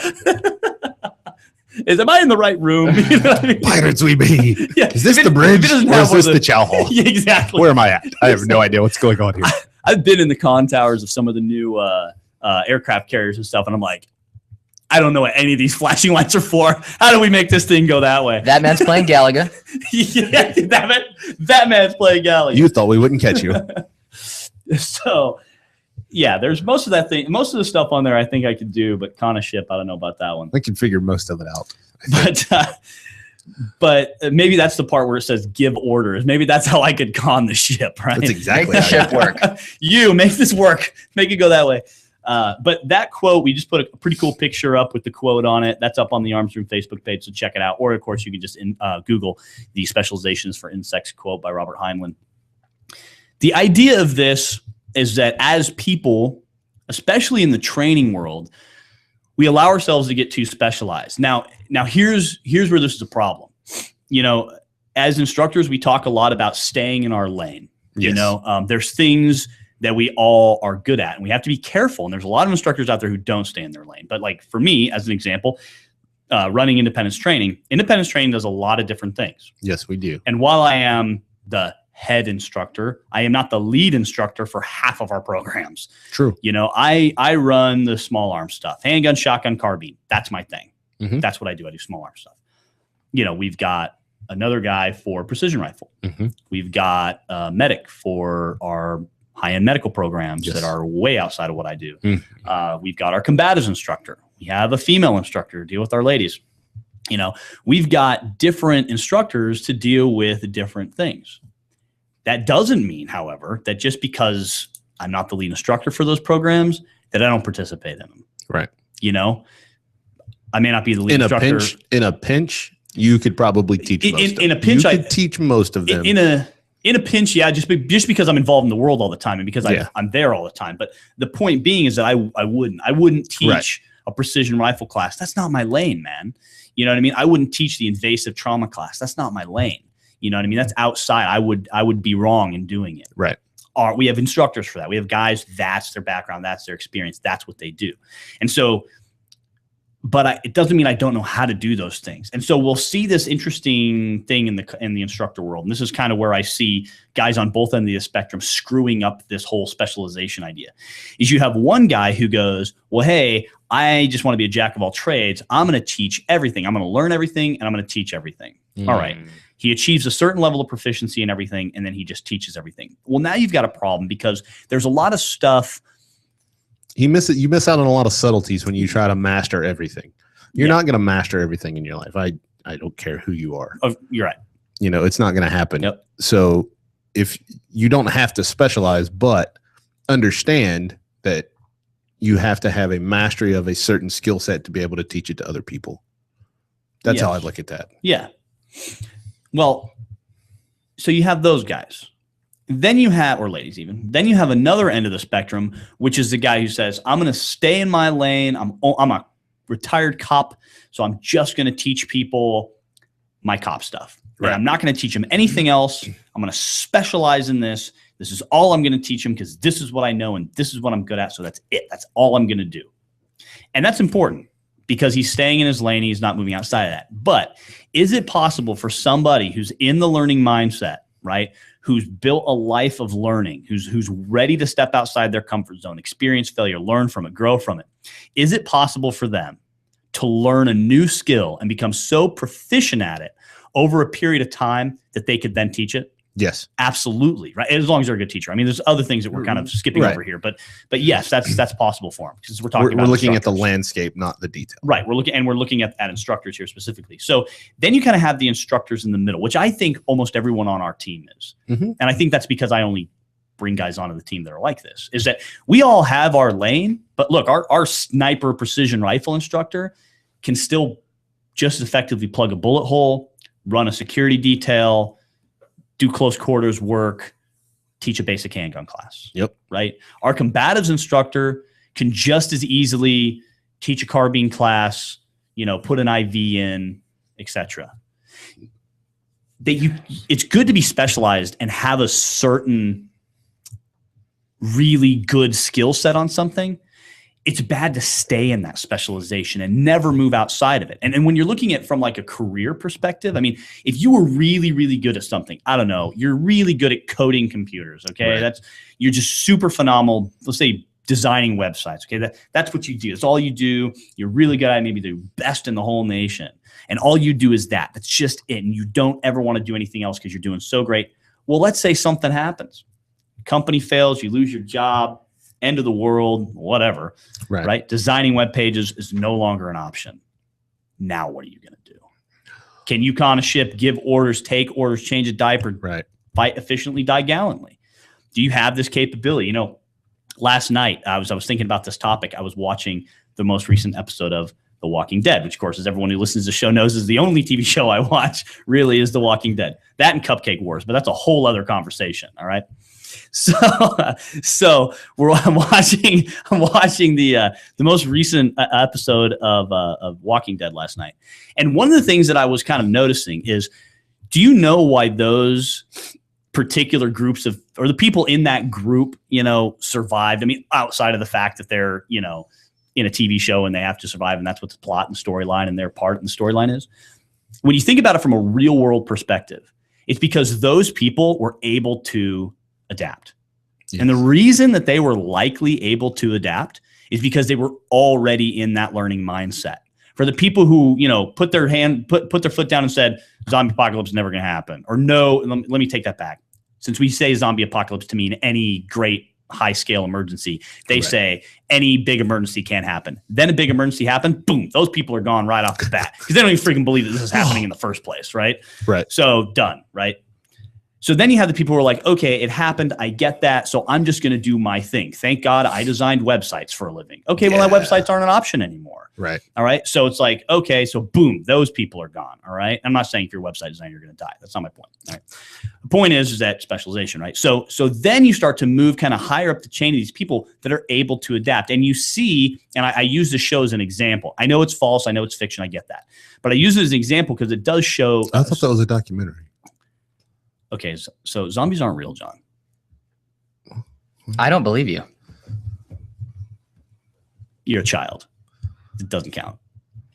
Am I in the right room? You know what I mean? Pirates we be. Yeah. Is this If the it bridge doesn't or have is this one of the chow hall? Yeah, exactly. Where am I at? I have no idea what's going on here. I've been in the con towers of some of the new aircraft carriers and stuff, and I'm like, I don't know what any of these flashing lights are for. How do we make this thing go that way? That man's playing Galaga. Yeah, that man's playing Galaga. You thought we wouldn't catch you. So, yeah, there's most of that thing. Most of the stuff on there I think I could do, but con a ship, I don't know about that one. I can figure most of it out. I think. But maybe that's the part where it says give orders. Maybe that's how I could con the ship, right? That's exactly Make the how ship work. You make this work. Make it go that way. But that quote, we just put a pretty cool picture up with the quote on it. That's up on the Arms Room Facebook page, so check it out. Or, of course, you can just Google the Specializations for Insects quote by Robert Heinlein. The idea of this is that as people, especially in the training world, we allow ourselves to get too specialized. Now here's where this is a problem. You know, as instructors, we talk a lot about staying in our lane. Yes. You know, there's things that we all are good at, and we have to be careful. And there's a lot of instructors out there who don't stay in their lane. But like for me, as an example, running independence training does a lot of different things. Yes, we do. And while I am the head instructor, I am not the lead instructor for half of our programs. True. You know, I run the small arm stuff, handgun, shotgun, carbine. That's my thing. Mhm. That's what I do. I do small arm stuff. You know, we've got another guy for precision rifle. Mhm. We've got a medic for our high-end medical programs Yes. that are way outside of what I do. Mhm. We've got our combatives instructor. We have a female instructor to deal with our ladies. You know, we've got different instructors to deal with different things. That doesn't mean, however, that just because I'm not the lead instructor for those programs, that I don't participate in them. Right. You know, I may not be the lead instructor. In a pinch, you could probably teach most of them. In a pinch, you I could teach most of them. In a pinch, yeah, just because I'm involved in the world all the time and because Yeah. I'm there all the time. But the point being is that I wouldn't teach Right. a precision rifle class. That's not my lane, man. You know what I mean? I wouldn't teach the invasive trauma class. That's not my lane. You know what I mean? That's outside. I would be wrong in doing it. Right. We have instructors for that. We have guys, that's their background, that's their experience, that's what they do. And so, but it doesn't mean I don't know how to do those things. And so we'll see this interesting thing in the instructor world. And this is kind of where I see guys on both ends of the spectrum screwing up this whole specialization idea. Is you have one guy who goes, well, hey, I just want to be a jack of all trades. I'm going to teach everything. I'm going to learn everything and I'm going to teach everything. All right. He achieves a certain level of proficiency in everything, and then he just teaches everything. Well, now you've got a problem because there's a lot of stuff. You miss out on a lot of subtleties when you try to master everything. You're not going to master everything in your life. I don't care who you are. Oh, you're right. You know, it's not going to happen. Yep. So if you don't have to specialize, but understand that you have to have a mastery of a certain skill set to be able to teach it to other people. That's how I look at that. Yeah. Well, so you have those guys. Then you have, or ladies even, then you have another end of the spectrum, which is the guy who says, I'm going to stay in my lane. I'm a retired cop, so I'm just going to teach people my cop stuff. Right. I'm not going to teach them anything else. I'm going to specialize in this. This is all I'm going to teach them because this is what I know and this is what I'm good at. So that's it. That's all I'm going to do. And that's important because he's staying in his lane. He's not moving outside of that. But is it possible for somebody who's in the learning mindset, right, who's built a life of learning, who's ready to step outside their comfort zone, experience failure, learn from it, grow from it, is it possible for them to learn a new skill and become so proficient at it over a period of time that they could then teach it? Yes, absolutely. Right. As long as they're a good teacher. I mean, there's other things that we're kind of skipping over here, but yes, that's possible for them because we're talking about looking at the landscape, not the detail. Right. We're looking at instructors here specifically. So then you kind of have the instructors in the middle, which I think almost everyone on our team is. And I think that's because I only bring guys onto the team that are like this, is that we all have our lane, but look, our sniper precision rifle instructor can still just as effectively plug a bullet hole, run a security detail, do close quarters work, teach a basic handgun class. Yep. Right. Our combatives instructor can just as easily teach a carbine class, put an IV in, etc. It's good to be specialized and have a certain really good skill set on something. It's bad to stay in that specialization and never move outside of it. And when you're looking at from like a career perspective, I mean, if you were really, really good at something, I don't know, you're really good at coding computers. Okay. Right. You're just super phenomenal. Let's say designing websites. Okay. That's what you do. That's all you do. You're really good at it, maybe the best in the whole nation. And all you do is that. That's just it. And you don't ever want to do anything else because you're doing so great. Well, let's say something happens. Company fails, you lose your job, end of the world, whatever, right? Designing web pages is no longer an option. Now, what are you going to do? Can you con a ship, give orders, take orders, change a diaper, fight efficiently, die gallantly? Do you have this capability? Last night, I was thinking about this topic. I was watching the most recent episode of The Walking Dead, which, of course, as everyone who listens to the show knows, is the only TV show I watch really is The Walking Dead. That and Cupcake Wars, but that's a whole other conversation, all right? So I'm watching the most recent episode of Walking Dead last night, and one of the things that I was kind of noticing is, do you know why those particular groups or the people in that group, survived? I mean, outside of the fact that they're in a TV show and they have to survive, and that's what the plot and storyline and their part in the storyline is. When you think about it from a real world perspective, it's because those people were able to adapt. Yes. And the reason that they were likely able to adapt is because they were already in that learning mindset. For the people who, put their foot down and said, zombie apocalypse is never going to happen, or no, let me take that back. Since we say zombie apocalypse to mean any great high scale emergency, they say any big emergency can't happen. Then a big emergency happened, boom, those people are gone right off the bat because they don't even freaking believe that this is happening in the first place, right? Right. So done, right? So then you have the people who are like, okay, it happened. I get that. So I'm just going to do my thing. Thank God I designed websites for a living. Okay, well, that websites aren't an option anymore. Right. All right. So it's like, okay, so boom, those people are gone. All right. I'm not saying if you're a website designer, you're going to die. That's not my point. All right. The point is that specialization, right? So then you start to move kind of higher up the chain of these people that are able to adapt. And you see, and I use the show as an example. I know it's false. I know it's fiction. I get that. But I use it as an example because it does show. I thought that was a documentary. Okay, so zombies aren't real, John. I don't believe you. You're a child. It doesn't count.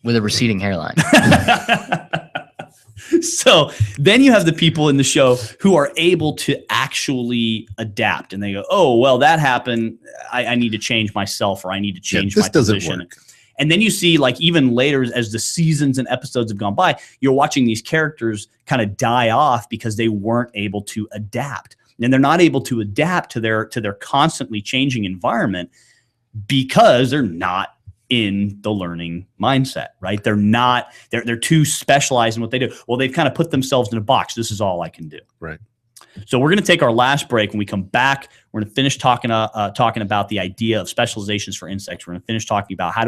With a receding hairline. So then you have the people in the show who are able to actually adapt, and they go, oh, well, that happened. I need to change myself, or I need to change my position. This doesn't work. And then you see, like, even later, as the seasons and episodes have gone by, you're watching these characters kind of die off because they weren't able to adapt. And they're not able to adapt to their constantly changing environment because they're not in the learning mindset, right? They're too specialized in what they do. Well, they've kind of put themselves in a box. This is all I can do. Right. So we're going to take our last break. When we come back, we're going to finish talking about the idea of specializations for insects. We're going to finish talking about how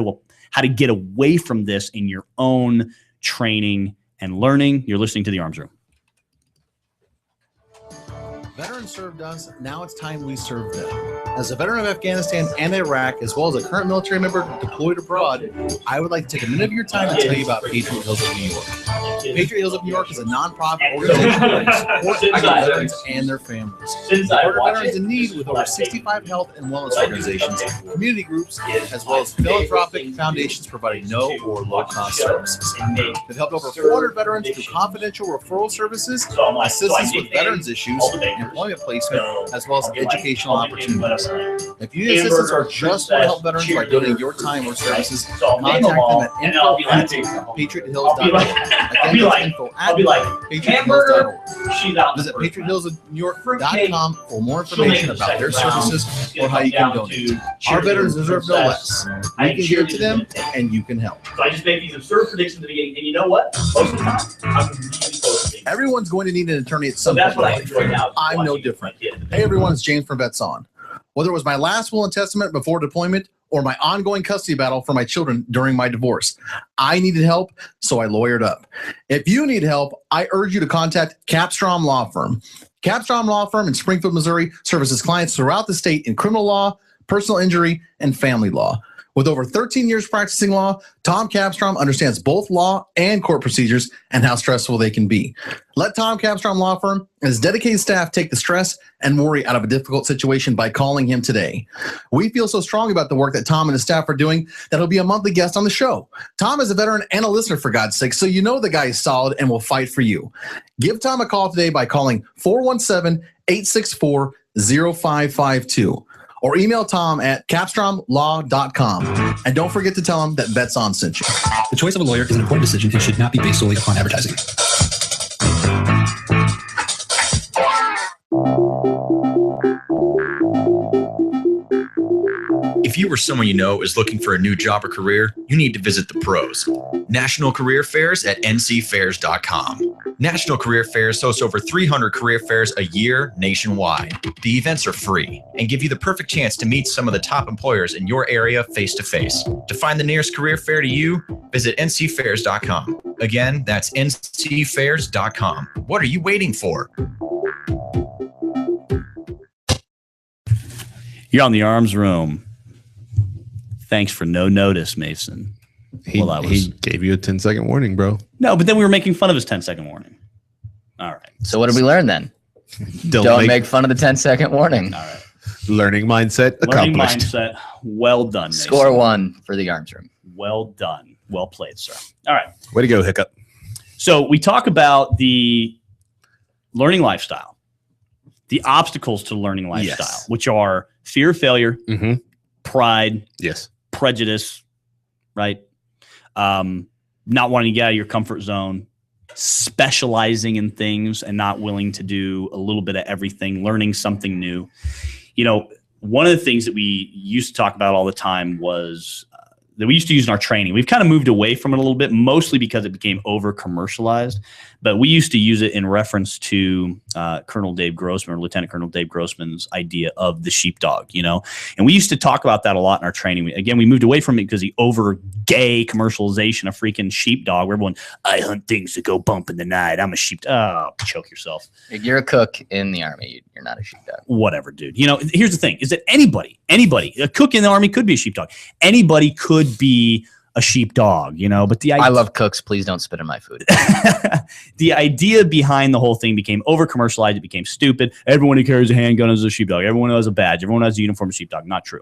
to get away from this in your own training and learning. You're listening to The Arms Room. Veterans served us. Now it's time we serve them. As a veteran of Afghanistan and Iraq, as well as a current military member deployed abroad, I would like to take a minute of your time to tell you about Patriot Hills of New York. Patriot Hills of New York is a nonprofit organization that supports veterans and their families. We support veterans in need with over 65 health and wellness organizations, community groups, as well as philanthropic foundations providing no or low-cost services. They've helped over 400 veterans through confidential referral services, assistance with veterans issues, employment placement, as well as educational opportunities. If you need assistance or just want to help veterans by donating your time or services, contact them at info@patriothills.org. Again, that's info@patriothills.org. Visit patriothillsnewyork.com for more information about their services or how you can donate. Our veterans deserve no less. We can give it to them, and you can help. So I just make these absurd predictions at the beginning, and you know what? Most of the time, I'm really close to Everyone's going to need an attorney at some point in life. I'm no different. Hey everyone, it's James from Vets On. Whether it was my last will and testament before deployment or my ongoing custody battle for my children during my divorce, I needed help, so I lawyered up. If you need help, I urge you to contact Capstrom Law Firm. Capstrom Law Firm in Springfield, Missouri services clients throughout the state in criminal law, personal injury, and family law. With over 13 years practicing law, Tom Capstrom understands both law and court procedures and how stressful they can be. Let Tom Capstrom Law Firm and his dedicated staff take the stress and worry out of a difficult situation by calling him today. We feel so strong about the work that Tom and his staff are doing that he'll be a monthly guest on the show. Tom is a veteran and a listener, for God's sake, so you know the guy is solid and will fight for you. Give Tom a call today by calling 417-864-0552. Or email Tom at capstromlaw.com. And don't forget to tell him that Vets On sent you. The choice of a lawyer is an important decision and should not be based solely upon advertising. If you or someone you know is looking for a new job or career, you need to visit the pros. National Career Fairs at ncfairs.com. National Career Fairs hosts over 300 career fairs a year nationwide. The events are free and give you the perfect chance to meet some of the top employers in your area face-to-face. To find the nearest career fair to you, visit ncfairs.com. Again, that's ncfairs.com. What are you waiting for? You're on the arms room. Thanks for no notice, Mason. He gave you a 10-second warning, bro. No, but then we were making fun of his 10-second warning. All right. So what did we learn then? Don't make fun of the 10-second warning. All right. Learning mindset Learning accomplished. mindset. Well done, Mason. Score 1 for the arms room. Well done. Well played, sir. All right. Way to go, Hiccup. So we talk about the learning lifestyle, the obstacles to the learning lifestyle, Yes. which are fear of failure, Mm-hmm. pride, Yes. prejudice, right? Not wanting to get out of your comfort zone, specializing in things and not willing to do a little bit of everything, learning something new. You know, one of the things that we used to talk about all the time was that we used to use in our training. We've kind of moved away from it a little bit, mostly because it became over commercialized. But we used to use it in reference to Colonel Dave Grossman, or Lieutenant Colonel Dave Grossman's idea of the sheepdog, you know? And we used to talk about that a lot in our training. Again, we moved away from it because the over gay commercialization of freaking sheepdog, where everyone, I hunt things that go bump in the night. I'm a sheepdog. Oh, choke yourself. You're a cook in the Army. You're not a sheepdog. Whatever, dude. You know, here's the thing, is that anybody, a cook in the Army could be a sheepdog. Anybody could be a sheepdog, you know, but I love cooks. Please don't spit in my food. The idea behind the whole thing became over commercialized. It became stupid. Everyone who carries a handgun is a sheepdog. Everyone who has a badge. Everyone who has a uniform is a sheepdog. Not true.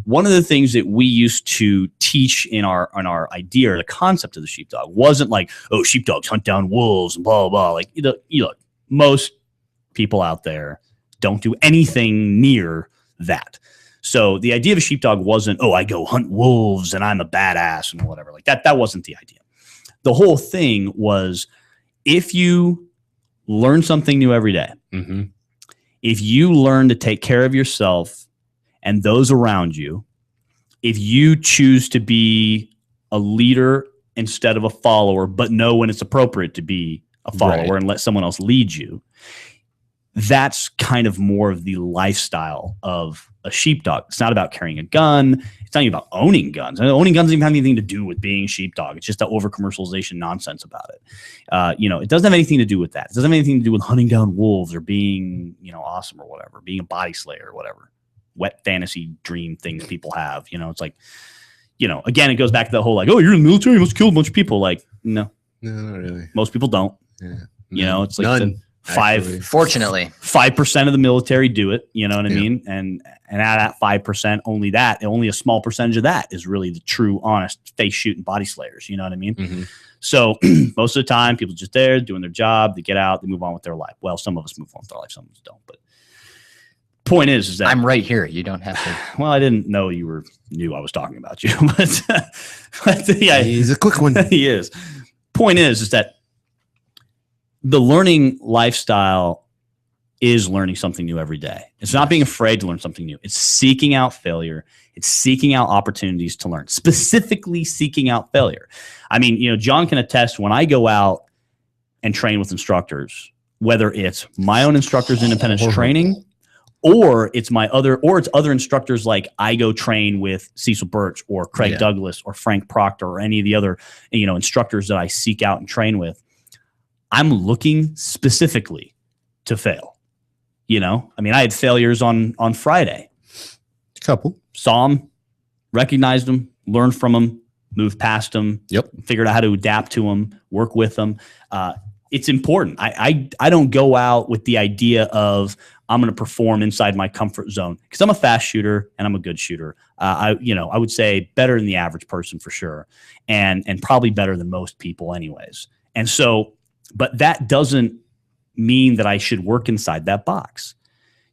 One of the things that we used to teach in our idea, or the concept of the sheepdog, wasn't like, oh, sheepdogs hunt down wolves and blah, blah, blah. Like, you look, most people out there don't do anything near that. So the idea of a sheepdog wasn't, oh, I go hunt wolves and I'm a badass and whatever. Like that wasn't the idea. The whole thing was, if you learn something new every day, Mm-hmm. if you learn to take care of yourself and those around you, if you choose to be a leader instead of a follower, but know when it's appropriate to be a follower and let someone else lead you, that's kind of more of the lifestyle of a sheepdog. It's not about carrying a gun. It's not even about owning guns. Owning guns doesn't even have anything to do with being a sheepdog. It's just the over commercialization nonsense about it. It doesn't have anything to do with that. It doesn't have anything to do with hunting down wolves or being, awesome or whatever, being a body slayer or whatever. Wet fantasy dream thing that people have. It's like, again, it goes back to the whole like, oh, you're in the military, you must kill a bunch of people. Like, no, not really. Most people don't. Yeah. It's like none. Fortunately, 5% of the military do it. You know what I mean? And out of that 5%, only a small percentage of that is really the true, honest, face shooting body slayers. You know what I mean? Mm-hmm. So most of the time, people just there doing their job. They get out, they move on with their life. Well, some of us move on with our life, some of us don't. But point is that I'm right here. You don't have to. Well, I didn't know you knew I was talking about you, but yeah, he's a quick one. He is. Point is that the learning lifestyle is learning something new every day. It's not being afraid to learn something new. It's seeking out failure. It's seeking out opportunities to learn, specifically seeking out failure. I mean, John can attest, when I go out and train with instructors, whether it's my own instructors independence training, or it's other instructors, like I go train with Cecil Birch or Craig Douglas or Frank Proctor or any of the other, instructors that I seek out and train with, I'm looking specifically to fail. I mean, I had failures on Friday. A couple. Saw them, Recognized them, learned from them, moved past them. Yep. Figured out how to adapt to them, work with them. It's important. I don't go out with the idea of I'm going to perform inside my comfort zone because I'm a fast shooter and I'm a good shooter. I would say better than the average person for sure, and probably better than most people anyways. And so, but that doesn't mean that I should work inside that box,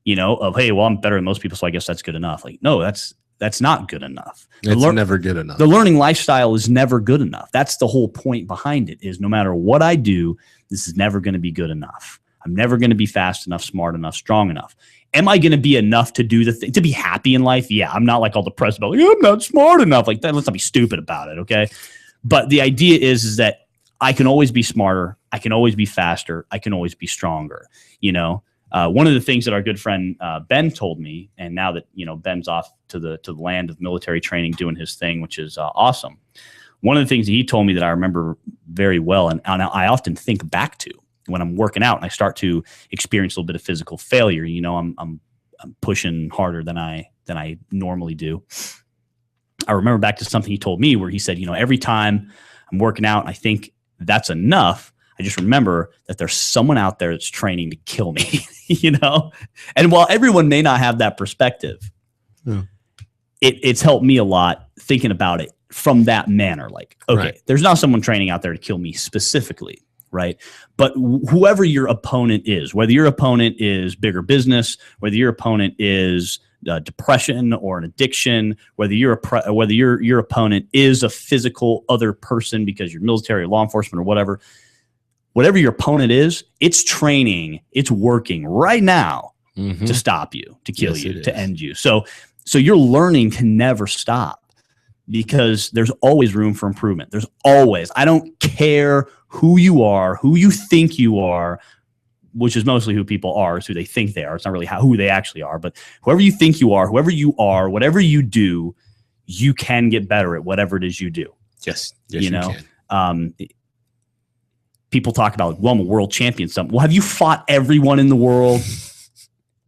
of, hey, well, I'm better than most people, so I guess that's good enough. Like, no, that's not good enough. It's never good enough. The learning lifestyle is never good enough. That's the whole point behind it, is no matter what I do, this is never going to be good enough. I'm never going to be fast enough, smart enough, strong enough. Am I going to be enough to do the thing, to be happy in life? Yeah, I'm not like all depressed about, I'm not smart enough. Like that, let's not be stupid about it, okay? But the idea is that I can always be smarter. I can always be faster. I can always be stronger, One of the things that our good friend Ben told me, and now that Ben's off to the land of military training doing his thing, which is awesome. One of the things that he told me that I remember very well, and I often think back to when I'm working out and I start to experience a little bit of physical failure. I'm pushing harder than I normally do. I remember back to something he told me where he said, every time I'm working out and I think that's enough, I just remember that there's someone out there that's training to kill me, And while everyone may not have that perspective, it's helped me a lot thinking about it from that manner. Like, okay, right. There's not someone training out there to kill me specifically, right? But whoever your opponent is, whether your opponent is bigger business, whether your opponent is depression or an addiction, whether your opponent is a physical other person because you're military or law enforcement or whatever your opponent is, it's training, it's working right now to stop you, to kill you, to end you. So your learning can never stop because there's always room for improvement. There's always, I don't care who you are, who you think you are, which is mostly who people are, is who they think they are. It's not really who they actually are, but whoever you think you are, whatever you do, you can get better at whatever it is you do. Yes you can. People talk about, well, I'm a world champion. Well, have you fought everyone in the world?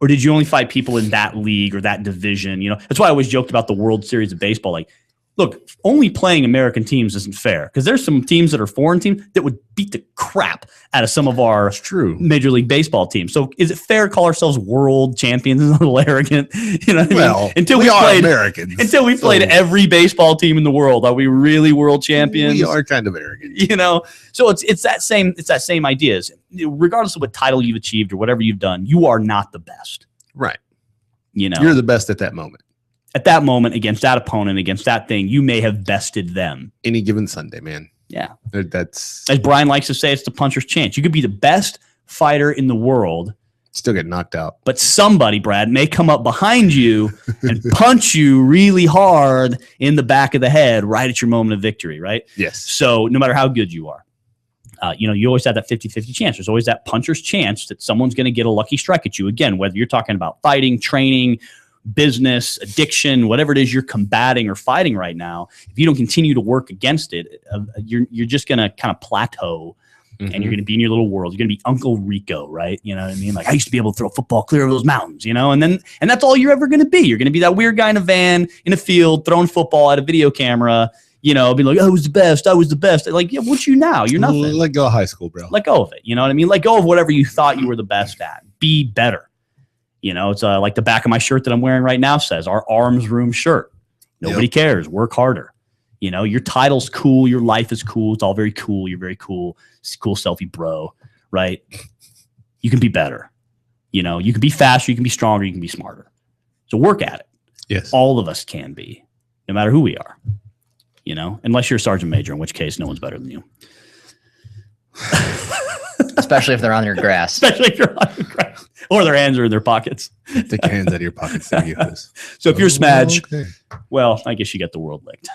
Or did you only fight people in that league or that division? That's why I always joked about the World Series of baseball. Like, look, only playing American teams isn't fair because there's some teams that are foreign teams that would beat the crap out of some of our Major League Baseball teams. So is it fair to call ourselves world champions? It's a little arrogant. Well, until we are Americans. Until we played every baseball team in the world. Are we really world champions? We are kind of arrogant. So it's that same ideas. Regardless of what title you've achieved or whatever you've done, you are not the best. Right. You're the best at that moment. At that moment, against that opponent, against that thing, you may have bested them. Any given Sunday, man. Yeah. That's, as Brian likes to say, it's the puncher's chance. You could be the best fighter in the world, still get knocked out. But somebody, Brad, may come up behind you and punch you really hard in the back of the head right at your moment of victory, right? Yes. So no matter how good you are, you always have that 50-50 chance. There's always that puncher's chance that someone's going to get a lucky strike at you. Again, whether you're talking about fighting, training, business, addiction, whatever it is you're combating or fighting right now, if you don't continue to work against it, you're just going to kind of plateau. And you're going to be in your little world. You're going to be Uncle Rico, right? You know what I mean? Like, I used to be able to throw a football clear over those mountains, and that's all you're ever going to be. You're going to be that weird guy in a van, in a field, throwing football at a video camera, be like, I was the best. Like, yeah, what's you now? You're nothing. Let go of high school, bro. Let go of it. You know what I mean? Let go of whatever you thought you were the best at. Be better. It's like the back of my shirt that I'm wearing right now says, our arms room shirt. Nobody cares. Work harder. Your title's cool. Your life is cool. It's all very cool. You're very cool. It's cool selfie, bro. Right? You can be better. You can be faster. You can be stronger. You can be smarter. So work at it. Yes. All of us can be, no matter who we are. Unless you're a sergeant major, in which case no one's better than you. Especially if they're on your grass. Especially if you're on your grass. Or their hands are in their pockets. Take your hands out of your pockets. So if you're Smudge, well, I guess you get the world licked.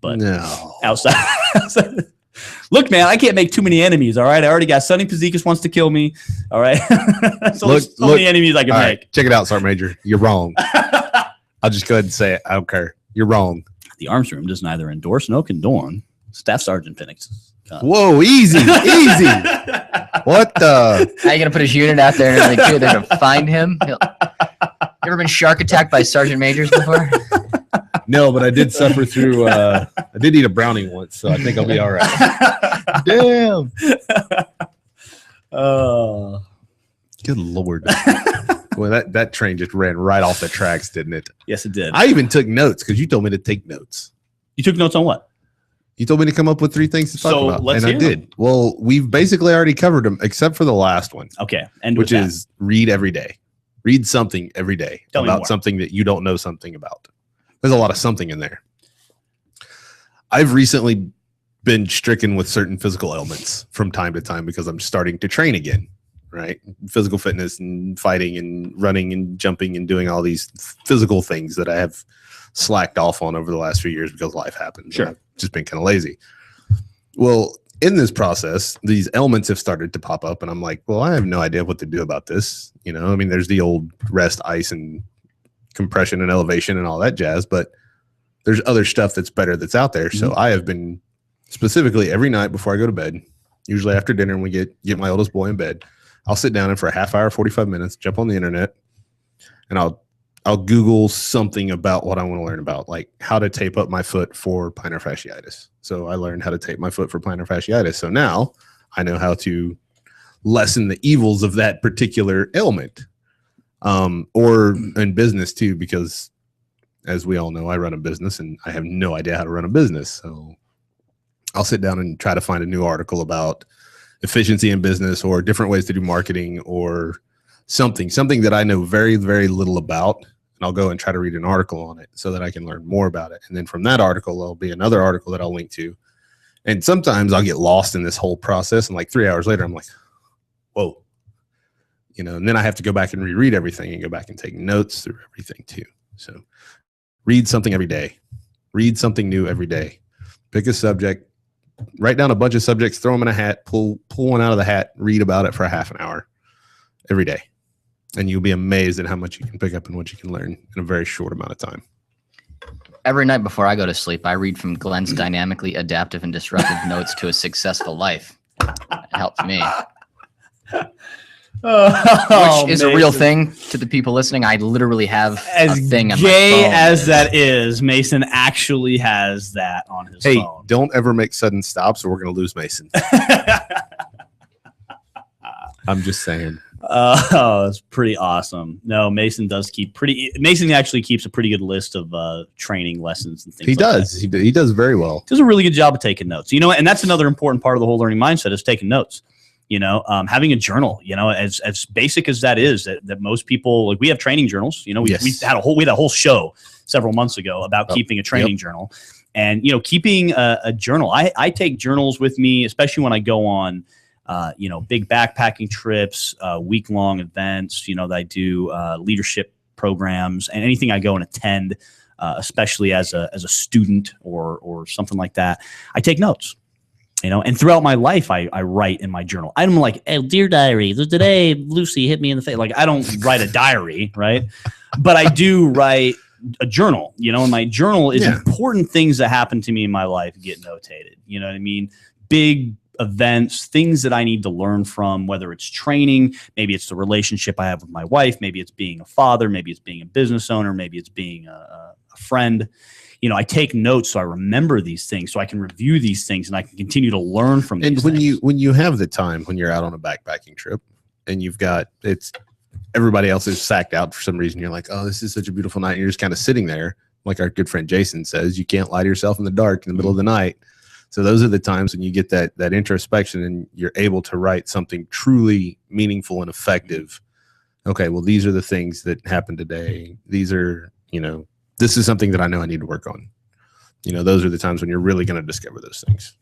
But no. outside. Look, man, I can't make too many enemies, all right? I already got Sonny Pazikis wants to kill me, all right? so many enemies I can make. Right, check it out, Sergeant Major. You're wrong. I'll just go ahead and say it. I don't care. You're wrong. The Arms Room does neither endorse nor condone Staff Sergeant Penix. Whoa, easy. What the? How you going to put his unit out there and they're going to find him? You ever been shark attacked by Sergeant Majors before? No, but I did suffer through. I did eat a brownie once, so I think I'll be all right. Damn. Oh, Good Lord. Well, that train just ran right off the tracks, didn't it? yes, it did. I even took notes because you told me to take notes. You took notes on what? You told me to come up with 3 things to talk So, about, let's and I hear did. Well, we've basically already covered them, except for the last one, Okay, and which is read every day. Read something every day Tell me about more. something that you don't know something about. There's a lot of something in there. I've recently been stricken with certain physical ailments from time to time because I'm starting to train again, right? Physical fitness and fighting and running and jumping and doing all these physical things that I have slacked off on over the last few years because life happened. Sure. I've just been kind of lazy. Well, in this process, these ailments have started to pop up, and I'm like, well, I have no idea what to do about this. You know, I mean, there's the old rest, ice, and compression and elevation and all that jazz, but there's other stuff that's better that's out there. So I have been specifically every night before I go to bed, usually after dinner when we get my oldest boy in bed, I'll sit down and for a half hour, 45 minutes, jump on the internet, and I'll Google something about what I want to learn about, like how to tape up my foot for plantar fasciitis. So I learned how to tape my foot for plantar fasciitis. So now I know how to lessen the evils of that particular ailment. Or in business too, because as we all know, I run a business and I have no idea how to run a business. So I'll sit down and try to find a new article about efficiency in business or different ways to do marketing or something that I know very, very little about. And I'll go and try to read an article on it so that I can learn more about it. And then from that article, there'll be another article that I'll link to. And sometimes I'll get lost in this whole process. And like 3 hours later, I'm like, whoa, you know, and then I have to go back and reread everything and go back and take notes through everything too. So read something every day, read something new every day, pick a subject, write down a bunch of subjects, throw them in a hat, pull one out of the hat, read about it for a half an hour every day. And you'll be amazed at how much you can pick up and what you can learn in a very short amount of time. Every night before I go to sleep, I read from Glenn's Dynamically Adaptive and Disruptive Notes to a Successful Life. It helps me. Which is a real thing to the people listening. I literally have As a thing on gay my phone. as that is, Mason actually has that on his Hey, phone. don't ever make sudden stops or we're going to lose Mason. I'm just saying. Oh, it's pretty awesome. No, Mason actually keeps a pretty good list of training lessons and things. He like does. that. He does very well. Does a really good job of taking notes. You know, and that's another important part of the whole learning mindset is taking notes. You know, having a journal. You know, as basic as that is, that most people like. We have training journals. You know, we had a whole show several months ago about keeping a training journal, and you know, keeping a journal. I take journals with me, especially when I go on. You know, big backpacking trips, week-long events, you know, that I do leadership programs and anything I go and attend, especially as a student or something like that. I take notes, you know, and throughout my life, I write in my journal. I'm like, hey, dear diary, today Lucy hit me in the face. Like, I don't write a diary, right? But I do write a journal, you know, and my journal is important things that happen to me in my life get notated. You know what I mean? Big events, things that I need to learn from, whether it's training, maybe it's the relationship I have with my wife, maybe it's being a father, maybe it's being a business owner, maybe it's being a friend. You know, I take notes so I remember these things, so I can review these things and I can continue to learn from these And things. when you have the time, when you're out on a backpacking trip and everybody else is sacked out for some reason, you're like, oh, this is such a beautiful night. And you're just kind of sitting there. Like our good friend Jason says, you can't lie to yourself in the dark in the middle of the night. So those are the times when you get that introspection and you're able to write something truly meaningful and effective. Okay, well, these are the things that happened today. These are, you know, this is something that I know I need to work on. You know, those are the times when you're really going to discover those things.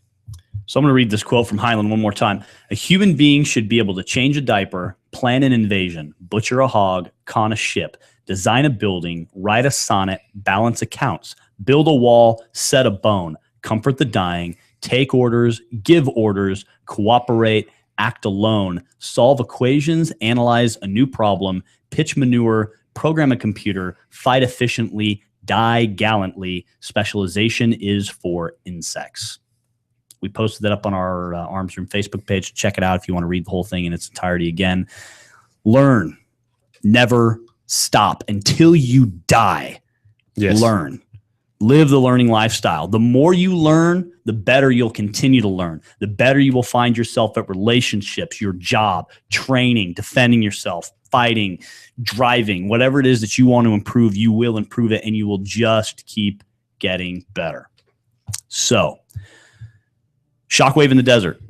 So I'm going to read this quote from Highland one more time. A human being should be able to change a diaper, plan an invasion, butcher a hog, con a ship, design a building, write a sonnet, balance accounts, build a wall, set a bone, comfort the dying, take orders, give orders, cooperate, act alone, solve equations, analyze a new problem, pitch manure, program a computer, fight efficiently, die gallantly. Specialization is for insects. We posted that up on our Arms Room Facebook page. Check it out if you want to read the whole thing in its entirety again. Learn. Never stop until you die. Yes. Learn. Live the learning lifestyle. The more you learn, the better you'll continue to learn. The better you will find yourself at relationships, your job, training, defending yourself, fighting, driving, whatever it is that you want to improve, you will improve it, and you will just keep getting better. So, Shockwave in the Desert.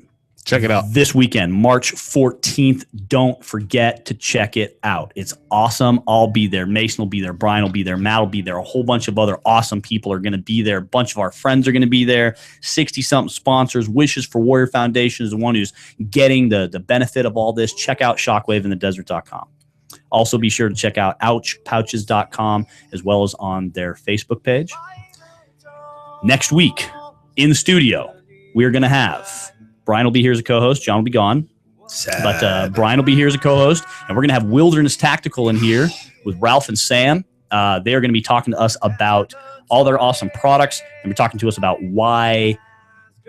Check it out. This weekend, March 14th. Don't forget to check it out. It's awesome. I'll be there. Mason will be there. Brian will be there. Matt will be there. A whole bunch of other awesome people are going to be there. A bunch of our friends are going to be there. 60-something sponsors. Wishes for Warrior Foundation is the one who's getting the benefit of all this. Check out shockwaveinthedesert.com. Also, be sure to check out ouchpouches.com as well as on their Facebook page. Next week, in the studio, we're going to have Brian will be here as a co-host. John will be gone. Sad. But Brian will be here as a co-host. And we're going to have Wilderness Tactical in here with Ralph and Sam. They are going to be talking to us about all their awesome products. And we're talking to us about why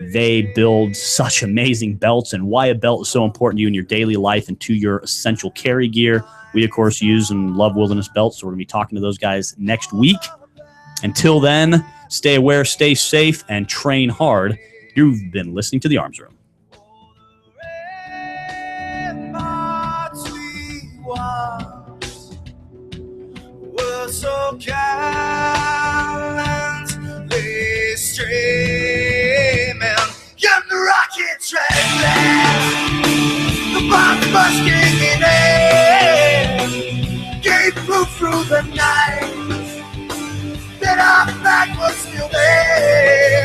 they build such amazing belts and why a belt is so important to you in your daily life and to your essential carry gear. We, of course, use and love Wilderness belts. So we're going to be talking to those guys next week. Until then, stay aware, stay safe, and train hard. You've been listening to The Arms Room. So gallantly streaming, young rockets trembling, the bombs bursting in air, gave proof through the night that our flag was still there.